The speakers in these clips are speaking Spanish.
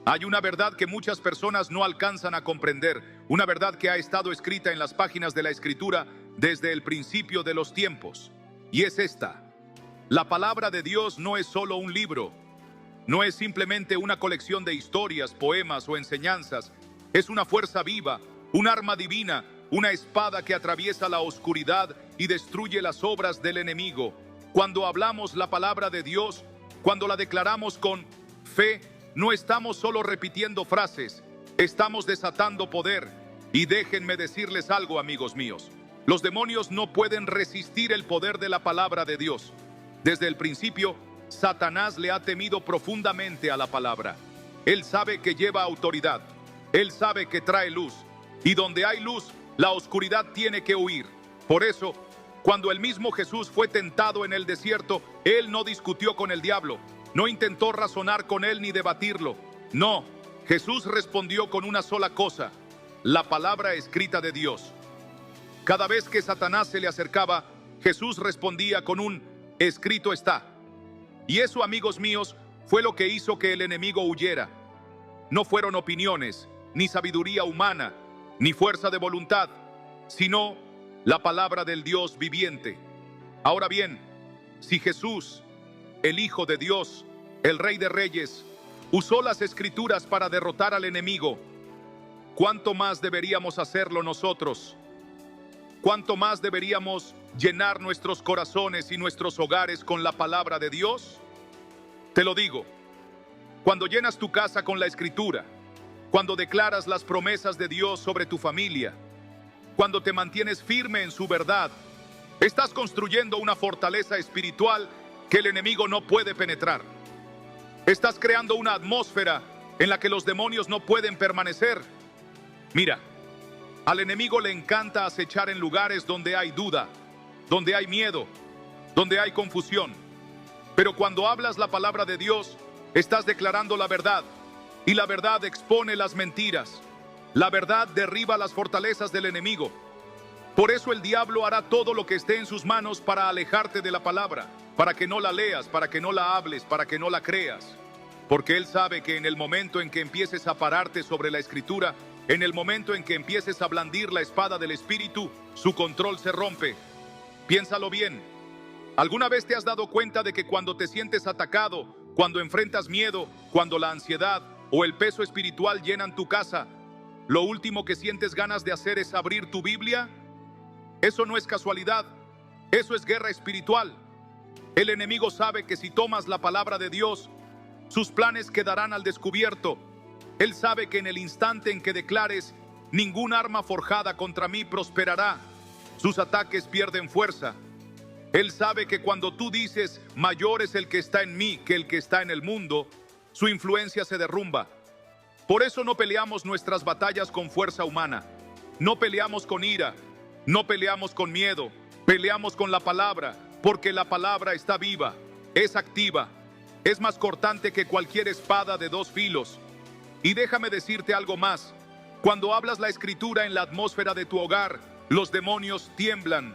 Hay una verdad que muchas personas no alcanzan a comprender, una verdad que ha estado escrita en las páginas de la Escritura desde el principio de los tiempos. Y es esta: la palabra de Dios no es solo un libro, no es simplemente una colección de historias, poemas o enseñanzas. Es una fuerza viva, un arma divina, una espada que atraviesa la oscuridad y destruye las obras del enemigo. Cuando hablamos la palabra de Dios, cuando la declaramos con fe, no estamos solo repitiendo frases, estamos desatando poder. Y déjenme decirles algo, amigos míos: los demonios no pueden resistir el poder de la palabra de Dios. Desde el principio, Satanás le ha temido profundamente a la palabra. Él sabe que lleva autoridad, él sabe que trae luz, y donde hay luz, la oscuridad tiene que huir. Por eso, cuando el mismo Jesús fue tentado en el desierto, él no discutió con el diablo, no intentó razonar con él ni debatirlo. No, Jesús respondió con una sola cosa: la palabra escrita de Dios. Cada vez que Satanás se le acercaba, Jesús respondía con un escrito está. Y eso, amigos míos, fue lo que hizo que el enemigo huyera. No fueron opiniones, ni sabiduría humana, ni fuerza de voluntad, sino la palabra del Dios viviente. Ahora bien, si Jesús, el Hijo de Dios, el Rey de Reyes, usó las Escrituras para derrotar al enemigo, ¿cuánto más deberíamos hacerlo nosotros? ¿Cuánto más deberíamos llenar nuestros corazones y nuestros hogares con la palabra de Dios? Te lo digo, cuando llenas tu casa con la Escritura, cuando declaras las promesas de Dios sobre tu familia, cuando te mantienes firme en su verdad, estás construyendo una fortaleza espiritual que el enemigo no puede penetrar. Estás creando una atmósfera en la que los demonios no pueden permanecer. Mira, al enemigo le encanta acechar en lugares donde hay duda, donde hay miedo, donde hay confusión. Pero cuando hablas la palabra de Dios, estás declarando la verdad, y la verdad expone las mentiras. La verdad derriba las fortalezas del enemigo. Por eso el diablo hará todo lo que esté en sus manos para alejarte de la palabra, para que no la leas, para que no la hables, para que no la creas. Porque él sabe que en el momento en que empieces a pararte sobre la Escritura, en el momento en que empieces a blandir la espada del Espíritu, su control se rompe. Piénsalo bien. ¿Alguna vez te has dado cuenta de que cuando te sientes atacado, cuando enfrentas miedo, cuando la ansiedad o el peso espiritual llenan tu casa, lo último que sientes ganas de hacer es abrir tu Biblia? Eso no es casualidad, eso es guerra espiritual. El enemigo sabe que si tomas la palabra de Dios, sus planes quedarán al descubierto. Él sabe que en el instante en que declares, ningún arma forjada contra mí prosperará, sus ataques pierden fuerza. Él sabe que cuando tú dices, mayor es el que está en mí que el que está en el mundo, su influencia se derrumba. Por eso no peleamos nuestras batallas con fuerza humana, no peleamos con ira, no peleamos con miedo, peleamos con la palabra, porque la palabra está viva, es activa, es más cortante que cualquier espada de dos filos. Y déjame decirte algo más: cuando hablas la Escritura en la atmósfera de tu hogar, los demonios tiemblan.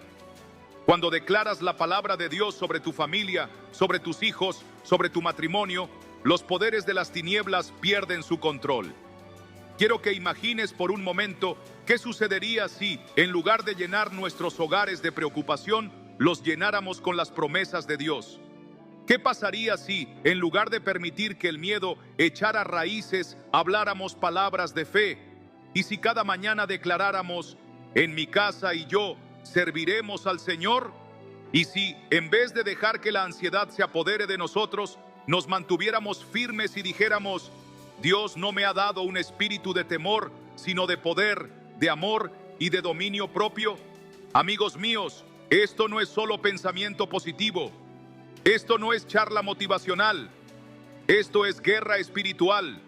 Cuando declaras la palabra de Dios sobre tu familia, sobre tus hijos, sobre tu matrimonio, los poderes de las tinieblas pierden su control. Quiero que imagines por un momento qué sucedería si, en lugar de llenar nuestros hogares de preocupación, los llenáramos con las promesas de Dios. ¿Qué pasaría si, en lugar de permitir que el miedo echara raíces, habláramos palabras de fe? Y si cada mañana declaráramos, en mi casa y yo serviremos al Señor. Y si, en vez de dejar que la ansiedad se apodere de nosotros, nos mantuviéramos firmes y dijéramos, Dios no me ha dado un espíritu de temor, sino de poder, de amor y de dominio propio. Amigos míos, esto no es solo pensamiento positivo. Esto no es charla motivacional. Esto es guerra espiritual.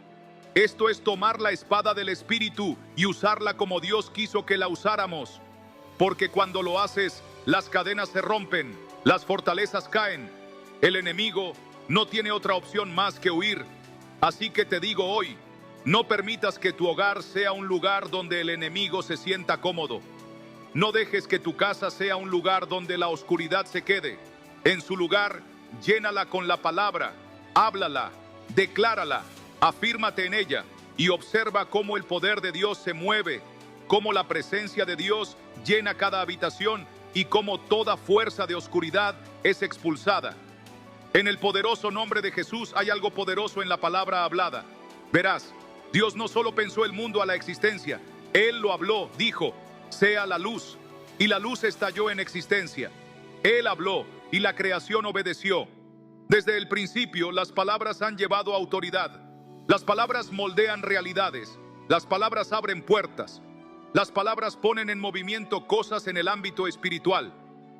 Esto es tomar la espada del Espíritu y usarla como Dios quiso que la usáramos. Porque cuando lo haces, las cadenas se rompen, las fortalezas caen. El enemigo no tiene otra opción más que huir. Así que te digo hoy, no permitas que tu hogar sea un lugar donde el enemigo se sienta cómodo. No dejes que tu casa sea un lugar donde la oscuridad se quede. En su lugar, llénala con la palabra, háblala, declárala. Afírmate en ella y observa cómo el poder de Dios se mueve, cómo la presencia de Dios llena cada habitación y cómo toda fuerza de oscuridad es expulsada. En el poderoso nombre de Jesús hay algo poderoso en la palabra hablada. Verás, Dios no solo pensó el mundo a la existencia, Él lo habló, dijo, sea la luz, y la luz estalló en existencia. Él habló y la creación obedeció. Desde el principio, las palabras han llevado autoridad. Las palabras moldean realidades. Las palabras abren puertas. Las palabras ponen en movimiento cosas en el ámbito espiritual.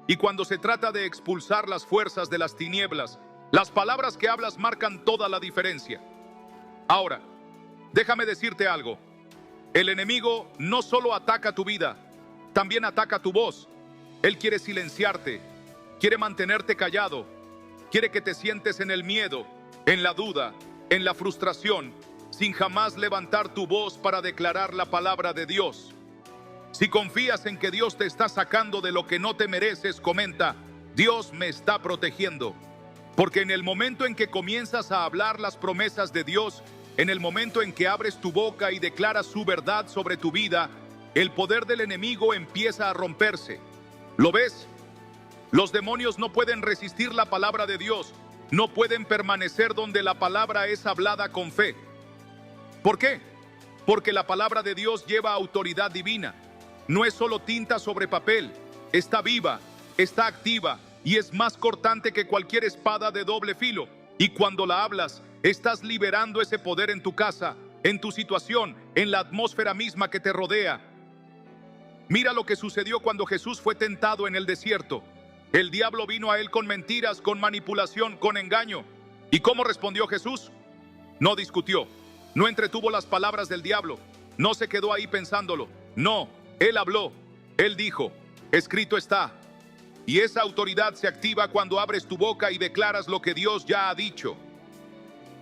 Y cuando se trata de expulsar las fuerzas de las tinieblas, las palabras que hablas marcan toda la diferencia. Ahora, déjame decirte algo. El enemigo no solo ataca tu vida, también ataca tu voz. Él quiere silenciarte, quiere mantenerte callado, quiere que te sientes en el miedo, en la duda, en la frustración, sin jamás levantar tu voz para declarar la palabra de Dios. Si confías en que Dios te está sacando de lo que no te mereces, comenta, Dios me está protegiendo. Porque en el momento en que comienzas a hablar las promesas de Dios, en el momento en que abres tu boca y declaras su verdad sobre tu vida, el poder del enemigo empieza a romperse. ¿Lo ves? Los demonios no pueden resistir la palabra de Dios, no pueden permanecer donde la palabra es hablada con fe. ¿Por qué? Porque la palabra de Dios lleva autoridad divina. No es solo tinta sobre papel, está viva, está activa y es más cortante que cualquier espada de doble filo. Y cuando la hablas, estás liberando ese poder en tu casa, en tu situación, en la atmósfera misma que te rodea. Mira lo que sucedió cuando Jesús fue tentado en el desierto. El diablo vino a él con mentiras, con manipulación, con engaño. ¿Y cómo respondió Jesús? No discutió, no entretuvo las palabras del diablo, no se quedó ahí pensándolo. No, él habló, él dijo, escrito está. Y esa autoridad se activa cuando abres tu boca y declaras lo que Dios ya ha dicho.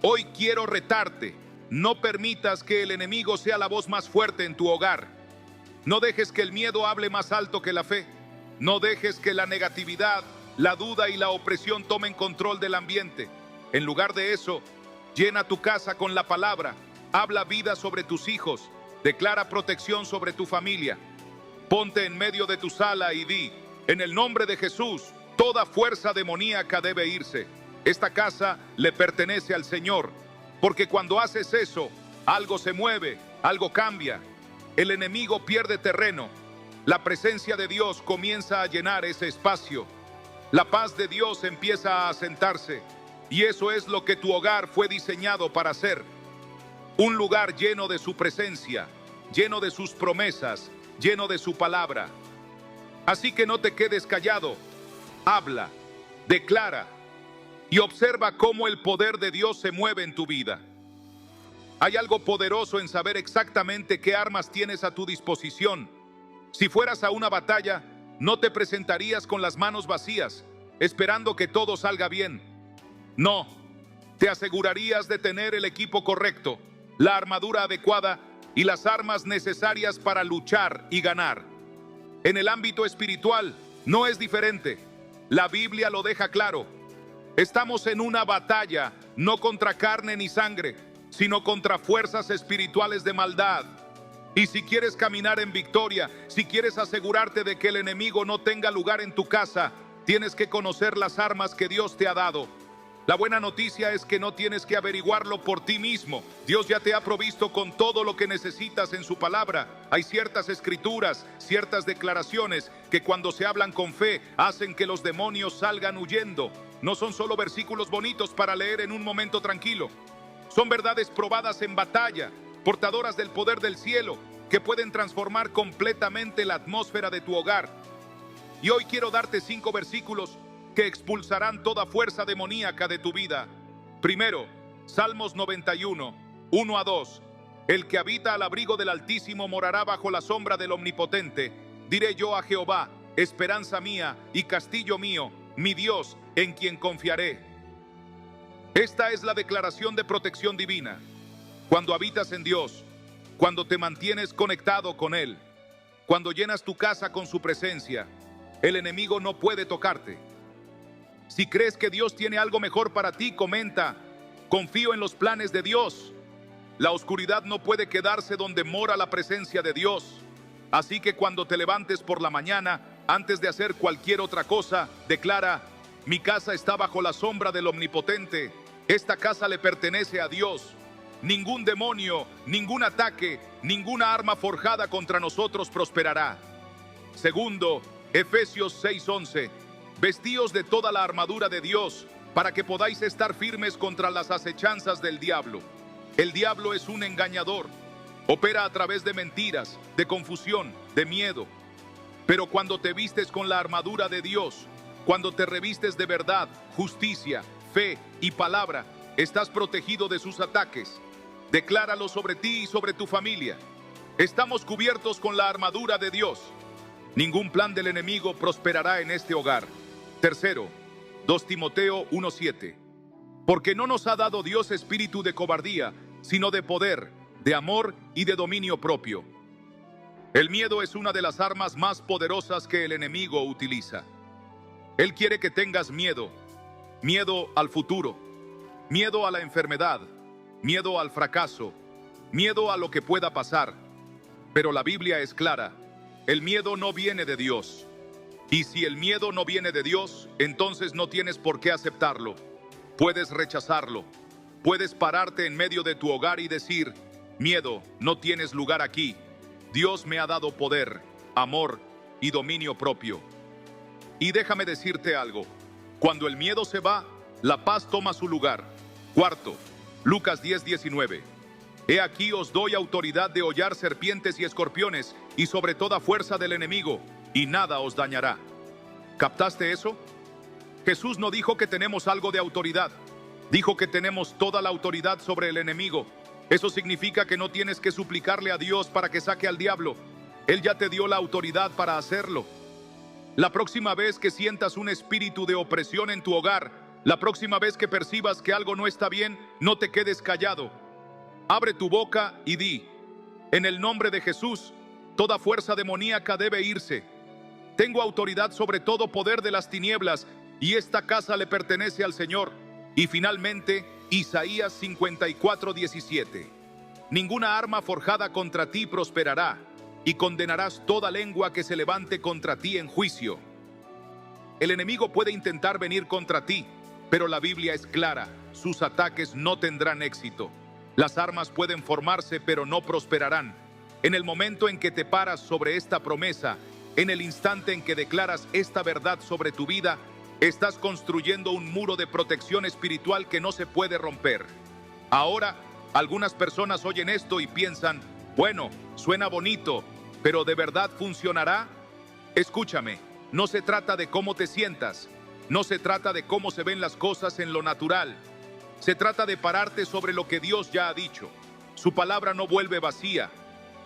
Hoy quiero retarte, no permitas que el enemigo sea la voz más fuerte en tu hogar. No dejes que el miedo hable más alto que la fe. No dejes que la negatividad, la duda y la opresión tomen control del ambiente. En lugar de eso, llena tu casa con la palabra. Habla vida sobre tus hijos. Declara protección sobre tu familia. Ponte en medio de tu sala y di, en el nombre de Jesús, toda fuerza demoníaca debe irse. Esta casa le pertenece al Señor. Porque cuando haces eso, algo se mueve, algo cambia. El enemigo pierde terreno. La presencia de Dios comienza a llenar ese espacio. La paz de Dios empieza a asentarse. Y eso es lo que tu hogar fue diseñado para ser. Un lugar lleno de su presencia, lleno de sus promesas, lleno de su palabra. Así que no te quedes callado. Habla, declara y observa cómo el poder de Dios se mueve en tu vida. Hay algo poderoso en saber exactamente qué armas tienes a tu disposición. Si fueras a una batalla, no te presentarías con las manos vacías, esperando que todo salga bien. No, te asegurarías de tener el equipo correcto, la armadura adecuada y las armas necesarias para luchar y ganar. En el ámbito espiritual no es diferente. La Biblia lo deja claro. Estamos en una batalla, no contra carne ni sangre, sino contra fuerzas espirituales de maldad. Y si quieres caminar en victoria, si quieres asegurarte de que el enemigo no tenga lugar en tu casa, tienes que conocer las armas que Dios te ha dado. La buena noticia es que no tienes que averiguarlo por ti mismo. Dios ya te ha provisto con todo lo que necesitas en su palabra. Hay ciertas escrituras, ciertas declaraciones que cuando se hablan con fe hacen que los demonios salgan huyendo. No son solo versículos bonitos para leer en un momento tranquilo. Son verdades probadas en batalla, portadoras del poder del cielo, que pueden transformar completamente la atmósfera de tu hogar. Y hoy quiero darte 5 versículos que expulsarán toda fuerza demoníaca de tu vida. Primero, Salmos 91, 1 a 2. El que habita al abrigo del Altísimo morará bajo la sombra del Omnipotente. Diré yo a Jehová, esperanza mía y castillo mío, mi Dios, en quien confiaré. Esta es la declaración de protección divina. Cuando habitas en Dios, cuando te mantienes conectado con Él, cuando llenas tu casa con su presencia, el enemigo no puede tocarte. Si crees que Dios tiene algo mejor para ti, comenta, confío en los planes de Dios. La oscuridad no puede quedarse donde mora la presencia de Dios. Así que cuando te levantes por la mañana, antes de hacer cualquier otra cosa, declara: mi casa está bajo la sombra del Omnipotente. Esta casa le pertenece a Dios. Ningún demonio, ningún ataque, ninguna arma forjada contra nosotros prosperará. Segundo, Efesios 6:11. Vestíos de toda la armadura de Dios, para que podáis estar firmes contra las acechanzas del diablo. El diablo es un engañador. Opera a través de mentiras, de confusión, de miedo. Pero cuando te vistes con la armadura de Dios, cuando te revistes de verdad, justicia, fe y palabra, estás protegido de sus ataques. Decláralo sobre ti y sobre tu familia. Estamos cubiertos con la armadura de Dios. Ningún plan del enemigo prosperará en este hogar. Tercero, 2 Timoteo 1:7. Porque no nos ha dado Dios espíritu de cobardía, sino de poder, de amor y de dominio propio. El miedo es una de las armas más poderosas que el enemigo utiliza. Él quiere que tengas miedo. Miedo al futuro, miedo a la enfermedad, miedo al fracaso, miedo a lo que pueda pasar. Pero la Biblia es clara: el miedo no viene de Dios. Y si el miedo no viene de Dios, entonces no tienes por qué aceptarlo. Puedes rechazarlo. Puedes pararte en medio de tu hogar y decir: miedo, no tienes lugar aquí. Dios me ha dado poder, amor y dominio propio. Y déjame decirte algo: cuando el miedo se va, la paz toma su lugar. Cuarto, Lucas 10:19. He aquí os doy autoridad de hollar serpientes y escorpiones y sobre toda fuerza del enemigo, y nada os dañará. ¿Captaste eso? Jesús no dijo que tenemos algo de autoridad. Dijo que tenemos toda la autoridad sobre el enemigo. Eso significa que no tienes que suplicarle a Dios para que saque al diablo. Él ya te dio la autoridad para hacerlo. La próxima vez que sientas un espíritu de opresión en tu hogar, la próxima vez que percibas que algo no está bien, no te quedes callado. Abre tu boca y di: en el nombre de Jesús, toda fuerza demoníaca debe irse. Tengo autoridad sobre todo poder de las tinieblas, y esta casa le pertenece al Señor. Y finalmente, Isaías 54:17. Ninguna arma forjada contra ti prosperará, y condenarás toda lengua que se levante contra ti en juicio. El enemigo puede intentar venir contra ti, pero la Biblia es clara: sus ataques no tendrán éxito. Las armas pueden formarse, pero no prosperarán. En el momento en que te paras sobre esta promesa, en el instante en que declaras esta verdad sobre tu vida, estás construyendo un muro de protección espiritual que no se puede romper. Ahora, algunas personas oyen esto y piensan: bueno, suena bonito, pero ¿de verdad funcionará? Escúchame, no se trata de cómo te sientas, no se trata de cómo se ven las cosas en lo natural. Se trata de pararte sobre lo que Dios ya ha dicho. Su palabra no vuelve vacía.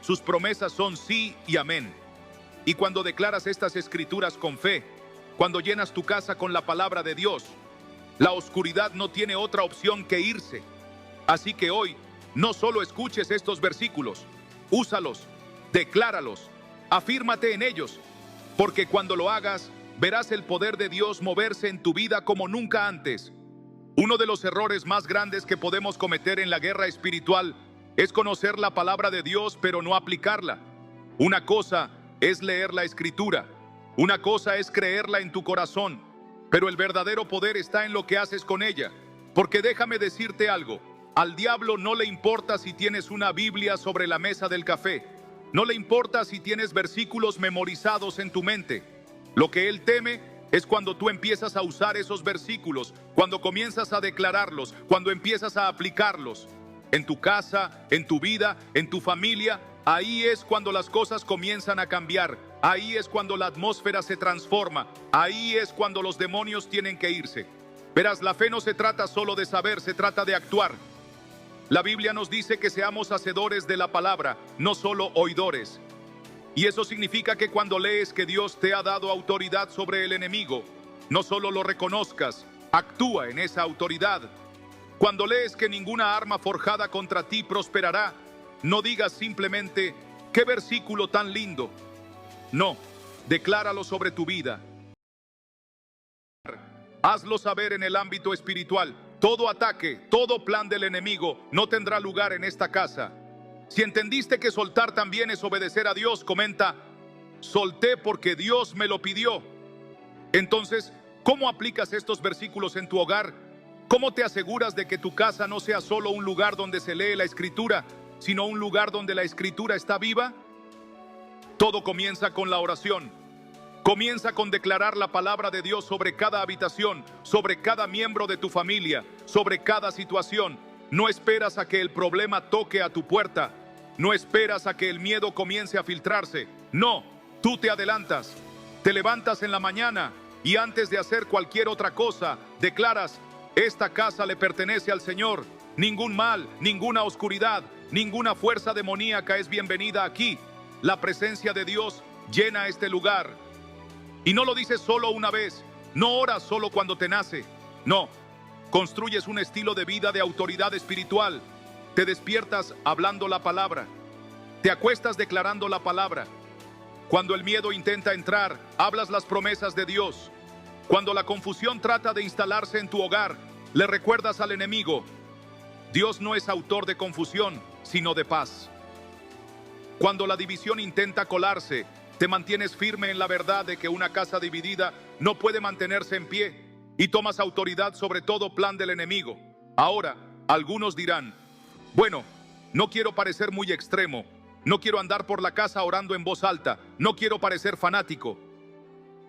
Sus promesas son sí y amén. Y cuando declaras estas escrituras con fe, cuando llenas tu casa con la palabra de Dios, la oscuridad no tiene otra opción que irse. Así que hoy, no solo escuches estos versículos, úsalos, decláralos, afírmate en ellos, porque cuando lo hagas, verás el poder de Dios moverse en tu vida como nunca antes. Uno de los errores más grandes que podemos cometer en la guerra espiritual es conocer la palabra de Dios pero no aplicarla. Una cosa es leer la Escritura, una cosa es creerla en tu corazón, pero el verdadero poder está en lo que haces con ella. Porque déjame decirte algo: al diablo no le importa si tienes una Biblia sobre la mesa del café, no le importa si tienes versículos memorizados en tu mente. Lo que él teme es cuando tú empiezas a usar esos versículos, cuando comienzas a declararlos, cuando empiezas a aplicarlos. En tu casa, en tu vida, en tu familia, ahí es cuando las cosas comienzan a cambiar. Ahí es cuando la atmósfera se transforma. Ahí es cuando los demonios tienen que irse. Verás, la fe no se trata solo de saber, se trata de actuar. La Biblia nos dice que seamos hacedores de la palabra, no solo oidores. Y eso significa que cuando lees que Dios te ha dado autoridad sobre el enemigo, no solo lo reconozcas, actúa en esa autoridad. Cuando lees que ninguna arma forjada contra ti prosperará, no digas simplemente: ¡qué versículo tan lindo! No, decláralo sobre tu vida. Hazlo saber en el ámbito espiritual. Todo ataque, todo plan del enemigo no tendrá lugar en esta casa. Si entendiste que soltar también es obedecer a Dios, comenta: solté porque Dios me lo pidió. Entonces, ¿cómo aplicas estos versículos en tu hogar? ¿Cómo te aseguras de que tu casa no sea solo un lugar donde se lee la Escritura, sino un lugar donde la Escritura está viva? Todo comienza con la oración. Comienza con declarar la palabra de Dios sobre cada habitación, sobre cada miembro de tu familia, sobre cada situación. No esperas a que el problema toque a tu puerta. No esperas a que el miedo comience a filtrarse. No, tú te adelantas. Te levantas en la mañana y antes de hacer cualquier otra cosa, declaras: esta casa le pertenece al Señor. Ningún mal, ninguna oscuridad, ninguna fuerza demoníaca es bienvenida aquí. La presencia de Dios llena este lugar. Y no lo dices solo una vez, no oras solo cuando te nace. No, construyes un estilo de vida de autoridad espiritual. Te despiertas hablando la palabra. Te acuestas declarando la palabra. Cuando el miedo intenta entrar, hablas las promesas de Dios. Cuando la confusión trata de instalarse en tu hogar, le recuerdas al enemigo: Dios no es autor de confusión, sino de paz. Cuando la división intenta colarse, te mantienes firme en la verdad de que una casa dividida no puede mantenerse en pie, y tomas autoridad sobre todo plan del enemigo. Ahora, algunos dirán: bueno, no quiero parecer muy extremo, no quiero andar por la casa orando en voz alta, no quiero parecer fanático.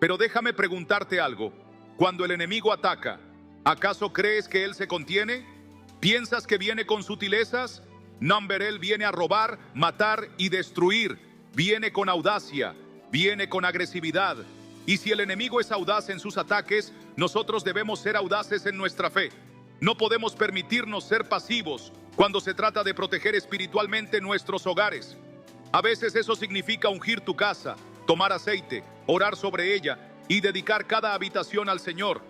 Pero déjame preguntarte algo. Cuando el enemigo ataca, ¿acaso crees que él se contiene? ¿Piensas que viene con sutilezas? Él viene a robar, matar y destruir. Viene con audacia, viene con agresividad. Y si el enemigo es audaz en sus ataques, nosotros debemos ser audaces en nuestra fe. No podemos permitirnos ser pasivos cuando se trata de proteger espiritualmente nuestros hogares. A veces eso significa ungir tu casa, tomar aceite, orar sobre ella y dedicar cada habitación al Señor.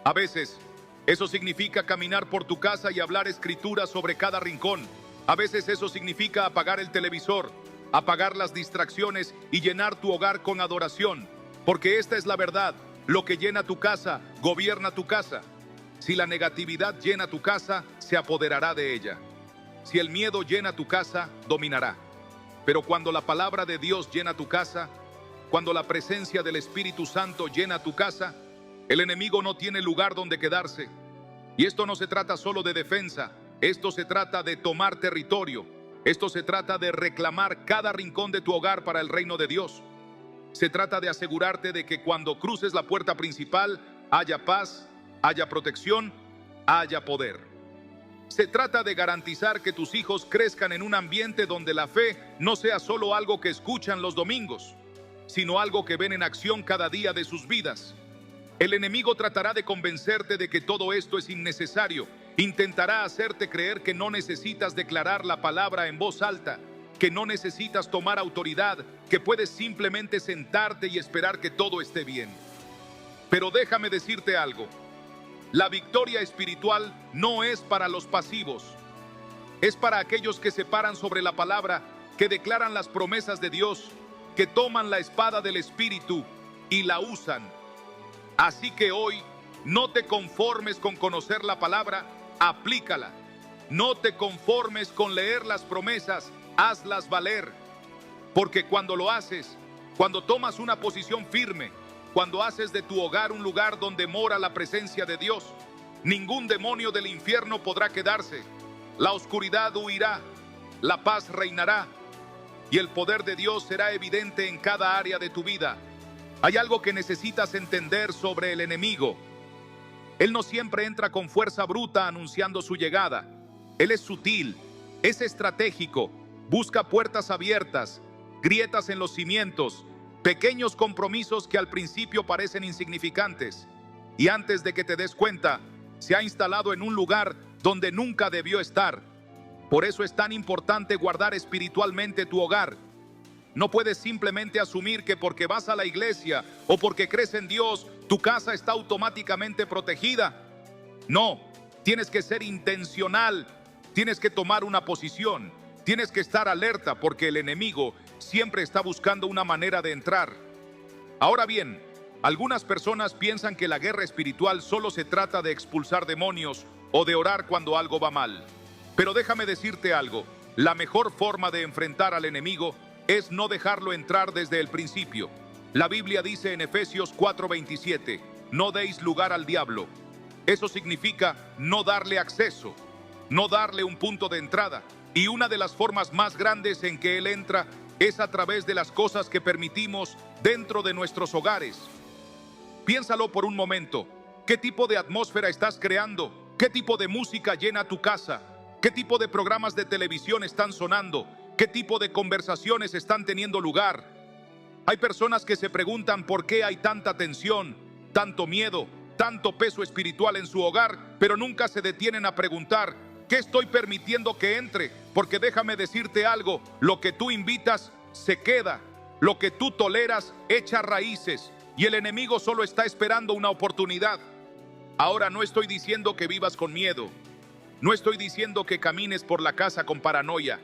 A veces eso significa caminar por tu casa y hablar escritura sobre cada rincón. A veces eso significa apagar el televisor, apagar las distracciones y llenar tu hogar con adoración. Porque esta es la verdad: lo que llena tu casa, gobierna tu casa. Si la negatividad llena tu casa, se apoderará de ella. Si el miedo llena tu casa, dominará. Pero cuando la palabra de Dios llena tu casa, cuando la presencia del Espíritu Santo llena tu casa, el enemigo no tiene lugar donde quedarse. Y esto no se trata solo de defensa, esto se trata de tomar territorio. Esto se trata de reclamar cada rincón de tu hogar para el reino de Dios. Se trata de asegurarte de que cuando cruces la puerta principal haya paz, haya protección, haya poder. Se trata de garantizar que tus hijos crezcan en un ambiente donde la fe no sea solo algo que escuchan los domingos, sino algo que ven en acción cada día de sus vidas. El enemigo tratará de convencerte de que todo esto es innecesario. Intentará hacerte creer que no necesitas declarar la palabra en voz alta, que no necesitas tomar autoridad, que puedes simplemente sentarte y esperar que todo esté bien. Pero déjame decirte algo: la victoria espiritual no es para los pasivos. Es para aquellos que se paran sobre la palabra, que declaran las promesas de Dios, que toman la espada del Espíritu y la usan. Así que hoy, no te conformes con conocer la palabra, aplícala. No te conformes con leer las promesas, hazlas valer. Porque cuando lo haces, cuando tomas una posición firme, cuando haces de tu hogar un lugar donde mora la presencia de Dios, ningún demonio del infierno podrá quedarse. La oscuridad huirá, la paz reinará y el poder de Dios será evidente en cada área de tu vida. Hay algo que necesitas entender sobre el enemigo. Él no siempre entra con fuerza bruta anunciando su llegada. Él es sutil, es estratégico, busca puertas abiertas, grietas en los cimientos, pequeños compromisos que al principio parecen insignificantes. Y antes de que te des cuenta, se ha instalado en un lugar donde nunca debió estar. Por eso es tan importante guardar espiritualmente tu hogar. No puedes simplemente asumir que porque vas a la iglesia o porque crees en Dios, tu casa está automáticamente protegida. No, tienes que ser intencional, tienes que tomar una posición, tienes que estar alerta porque el enemigo siempre está buscando una manera de entrar. Ahora bien, algunas personas piensan que la guerra espiritual solo se trata de expulsar demonios o de orar cuando algo va mal. Pero déjame decirte algo, la mejor forma de enfrentar al enemigo es no dejarlo entrar desde el principio. La Biblia dice en Efesios 4:27, no deis lugar al diablo. Eso significa no darle acceso, no darle un punto de entrada. Y una de las formas más grandes en que él entra es a través de las cosas que permitimos dentro de nuestros hogares. Piénsalo por un momento. ¿Qué tipo de atmósfera estás creando? ¿Qué tipo de música llena tu casa? ¿Qué tipo de programas de televisión están sonando? ¿Qué tipo de conversaciones están teniendo lugar? Hay personas que se preguntan por qué hay tanta tensión, tanto miedo, tanto peso espiritual en su hogar, pero nunca se detienen a preguntar, ¿qué estoy permitiendo que entre? Porque déjame decirte algo, lo que tú invitas se queda, lo que tú toleras echa raíces, y el enemigo solo está esperando una oportunidad. Ahora no estoy diciendo que vivas con miedo, no estoy diciendo que camines por la casa con paranoia,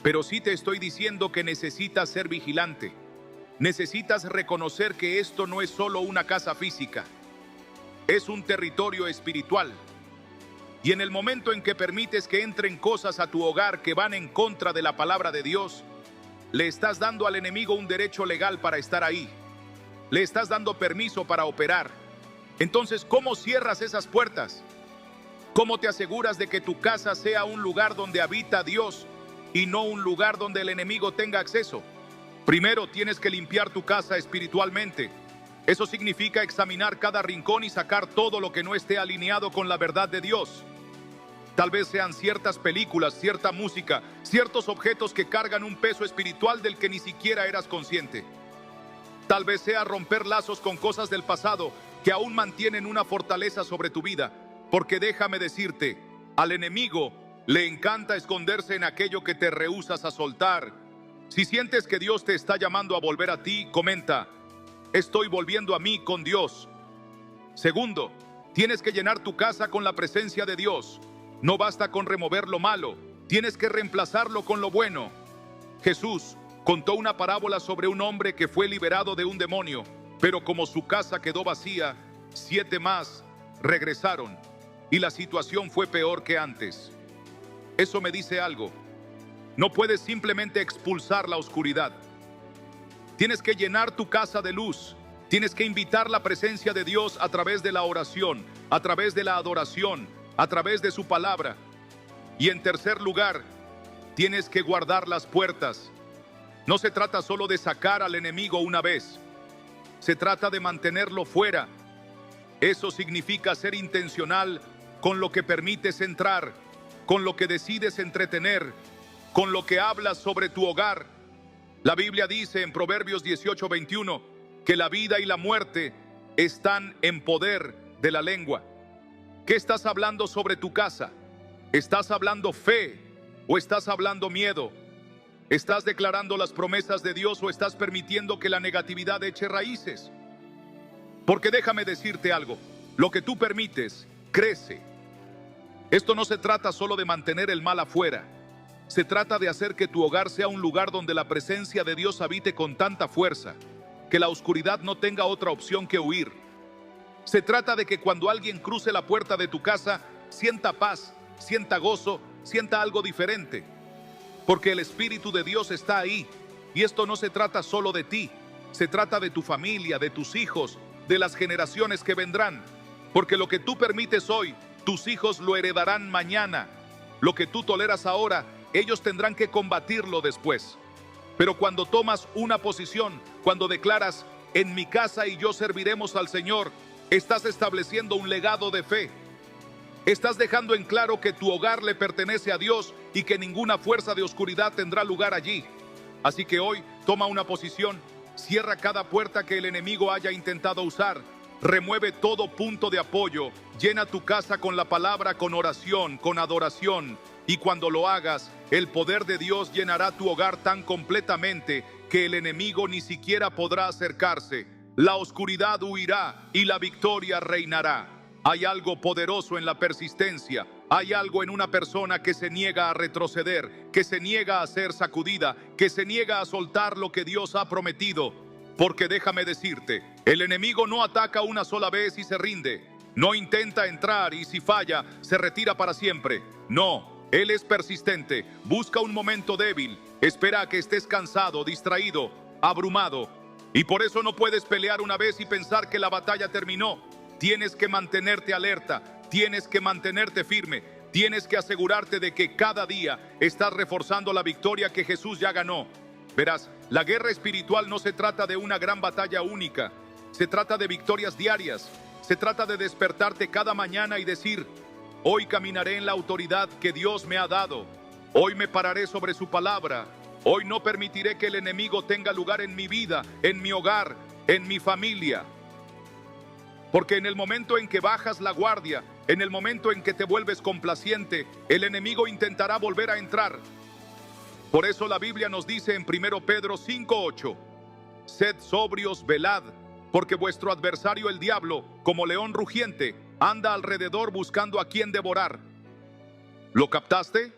pero sí te estoy diciendo que necesitas ser vigilante. Necesitas reconocer que esto no es solo una casa física, es un territorio espiritual. Y en el momento en que permites que entren cosas a tu hogar que van en contra de la palabra de Dios, le estás dando al enemigo un derecho legal para estar ahí. Le estás dando permiso para operar. Entonces, ¿cómo cierras esas puertas? ¿Cómo te aseguras de que tu casa sea un lugar donde habita Dios y no un lugar donde el enemigo tenga acceso? Primero, tienes que limpiar tu casa espiritualmente. Eso significa examinar cada rincón y sacar todo lo que no esté alineado con la verdad de Dios. Tal vez sean ciertas películas, cierta música, ciertos objetos que cargan un peso espiritual del que ni siquiera eras consciente. Tal vez sea romper lazos con cosas del pasado que aún mantienen una fortaleza sobre tu vida. Porque déjame decirte, al enemigo le encanta esconderse en aquello que te rehusas a soltar. Si sientes que Dios te está llamando a volver a ti, comenta, estoy volviendo a mí con Dios. Segundo, tienes que llenar tu casa con la presencia de Dios. No basta con remover lo malo, tienes que reemplazarlo con lo bueno. Jesús contó una parábola sobre un hombre que fue liberado de un demonio, pero como su casa quedó vacía, 7 más regresaron y la situación fue peor que antes. Eso me dice algo. No puedes simplemente expulsar la oscuridad. Tienes que llenar tu casa de luz. Tienes que invitar la presencia de Dios a través de la oración, a través de la adoración, a través de su palabra. Y en tercer lugar, tienes que guardar las puertas. No se trata solo de sacar al enemigo una vez. Se trata de mantenerlo fuera. Eso significa ser intencional con lo que permites entrar, con lo que decides entretener, con lo que hablas sobre tu hogar. La Biblia dice en Proverbios 18:21 que la vida y la muerte están en poder de la lengua. ¿Qué estás hablando sobre tu casa? ¿Estás hablando fe o estás hablando miedo? ¿Estás declarando las promesas de Dios o estás permitiendo que la negatividad eche raíces? Porque déjame decirte algo, lo que tú permites crece. Esto no se trata solo de mantener el mal afuera. Se trata de hacer que tu hogar sea un lugar donde la presencia de Dios habite con tanta fuerza, que la oscuridad no tenga otra opción que huir. Se trata de que cuando alguien cruce la puerta de tu casa, sienta paz, sienta gozo, sienta algo diferente. Porque el Espíritu de Dios está ahí. Y esto no se trata solo de ti. Se trata de tu familia, de tus hijos, de las generaciones que vendrán. Porque lo que tú permites hoy, tus hijos lo heredarán mañana. Lo que tú toleras ahora, ellos tendrán que combatirlo después. Pero cuando tomas una posición, cuando declaras, en mi casa y yo serviremos al Señor, estás estableciendo un legado de fe. Estás dejando en claro que tu hogar le pertenece a Dios y que ninguna fuerza de oscuridad tendrá lugar allí. Así que hoy toma una posición, cierra cada puerta que el enemigo haya intentado usar, remueve todo punto de apoyo, llena tu casa con la palabra, con oración, con adoración. Y cuando lo hagas, el poder de Dios llenará tu hogar tan completamente que el enemigo ni siquiera podrá acercarse. La oscuridad huirá y la victoria reinará. Hay algo poderoso en la persistencia. Hay algo en una persona que se niega a retroceder, que se niega a ser sacudida, que se niega a soltar lo que Dios ha prometido. Porque déjame decirte, el enemigo no ataca una sola vez y se rinde. No intenta entrar y si falla, se retira para siempre. No, Él es persistente, busca un momento débil, espera a que estés cansado, distraído, abrumado. Y por eso no puedes pelear una vez y pensar que la batalla terminó. Tienes que mantenerte alerta, tienes que mantenerte firme, tienes que asegurarte de que cada día estás reforzando la victoria que Jesús ya ganó. Verás, la guerra espiritual no se trata de una gran batalla única, se trata de victorias diarias. Se trata de despertarte cada mañana y decir: hoy caminaré en la autoridad que Dios me ha dado. Hoy me pararé sobre su palabra. Hoy no permitiré que el enemigo tenga lugar en mi vida, en mi hogar, en mi familia. Porque en el momento en que bajas la guardia, en el momento en que te vuelves complaciente, el enemigo intentará volver a entrar. Por eso la Biblia nos dice en 1 Pedro 5:8: sed sobrios, velad, porque vuestro adversario el diablo, como león rugiente, anda alrededor buscando a quien devorar. ¿Lo captaste?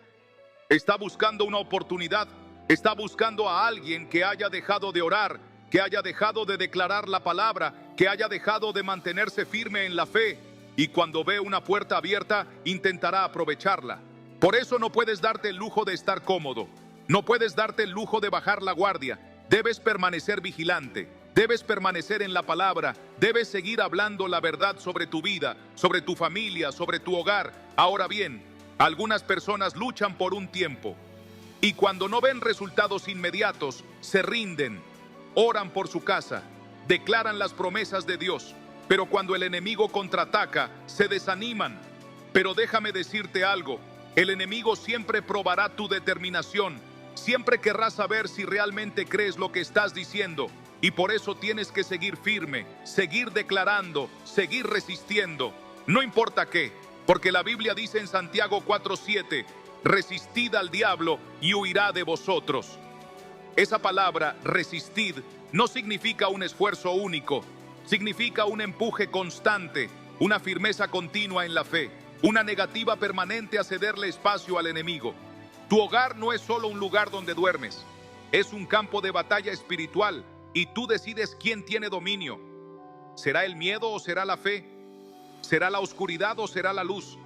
Está buscando una oportunidad, está buscando a alguien que haya dejado de orar, que haya dejado de declarar la palabra, que haya dejado de mantenerse firme en la fe, y cuando ve una puerta abierta, intentará aprovecharla. Por eso no puedes darte el lujo de estar cómodo, no puedes darte el lujo de bajar la guardia, debes permanecer vigilante. Debes permanecer en la palabra, debes seguir hablando la verdad sobre tu vida, sobre tu familia, sobre tu hogar. Ahora bien, algunas personas luchan por un tiempo y cuando no ven resultados inmediatos, se rinden, oran por su casa, declaran las promesas de Dios, pero cuando el enemigo contraataca, se desaniman. Pero déjame decirte algo, el enemigo siempre probará tu determinación, siempre querrá saber si realmente crees lo que estás diciendo. Y por eso tienes que seguir firme, seguir declarando, seguir resistiendo. No importa qué, porque la Biblia dice en Santiago 4:7, resistid al diablo y huirá de vosotros. Esa palabra, resistid, no significa un esfuerzo único, significa un empuje constante, una firmeza continua en la fe, una negativa permanente a cederle espacio al enemigo. Tu hogar no es solo un lugar donde duermes, es un campo de batalla espiritual. Y tú decides quién tiene dominio. ¿Será el miedo o será la fe? ¿Será la oscuridad o será la luz?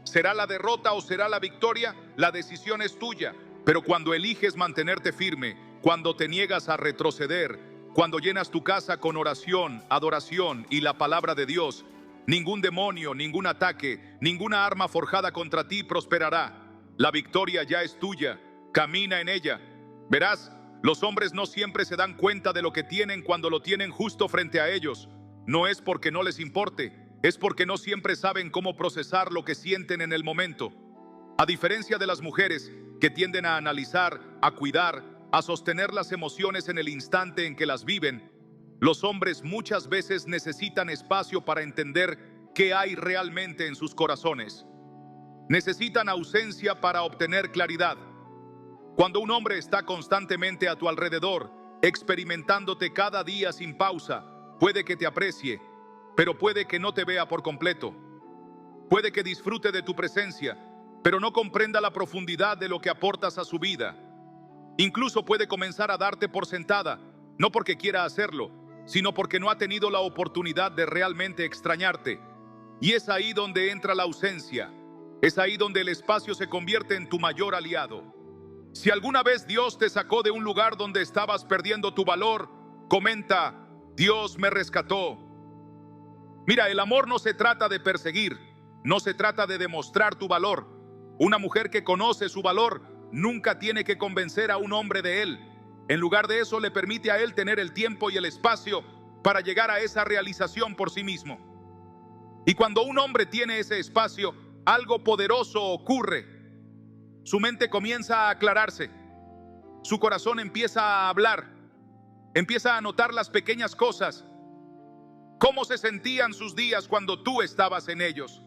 ¿Será la derrota o será la victoria? La decisión es tuya. Pero cuando eliges mantenerte firme, cuando te niegas a retroceder, cuando llenas tu casa con oración, adoración y la palabra de Dios, ningún demonio, ningún ataque, ninguna arma forjada contra ti prosperará. La victoria ya es tuya. Camina en ella. Verás, los hombres no siempre se dan cuenta de lo que tienen cuando lo tienen justo frente a ellos. No es porque no les importe, es porque no siempre saben cómo procesar lo que sienten en el momento. A diferencia de las mujeres, que tienden a analizar, a cuidar, a sostener las emociones en el instante en que las viven, los hombres muchas veces necesitan espacio para entender qué hay realmente en sus corazones. Necesitan ausencia para obtener claridad. Cuando un hombre está constantemente a tu alrededor, experimentándote cada día sin pausa, puede que te aprecie, pero puede que no te vea por completo. Puede que disfrute de tu presencia, pero no comprenda la profundidad de lo que aportas a su vida. Incluso puede comenzar a darte por sentada, no porque quiera hacerlo, sino porque no ha tenido la oportunidad de realmente extrañarte. Y es ahí donde entra la ausencia. Es ahí donde el espacio se convierte en tu mayor aliado. Si alguna vez Dios te sacó de un lugar donde estabas perdiendo tu valor, comenta: Dios me rescató. Mira, el amor no se trata de perseguir, no se trata de demostrar tu valor. Una mujer que conoce su valor nunca tiene que convencer a un hombre de él. En lugar de eso, le permite a él tener el tiempo y el espacio para llegar a esa realización por sí mismo. Y cuando un hombre tiene ese espacio, algo poderoso ocurre. Su mente comienza a aclararse, su corazón empieza a hablar, empieza a notar las pequeñas cosas, cómo se sentían sus días cuando tú estabas en ellos,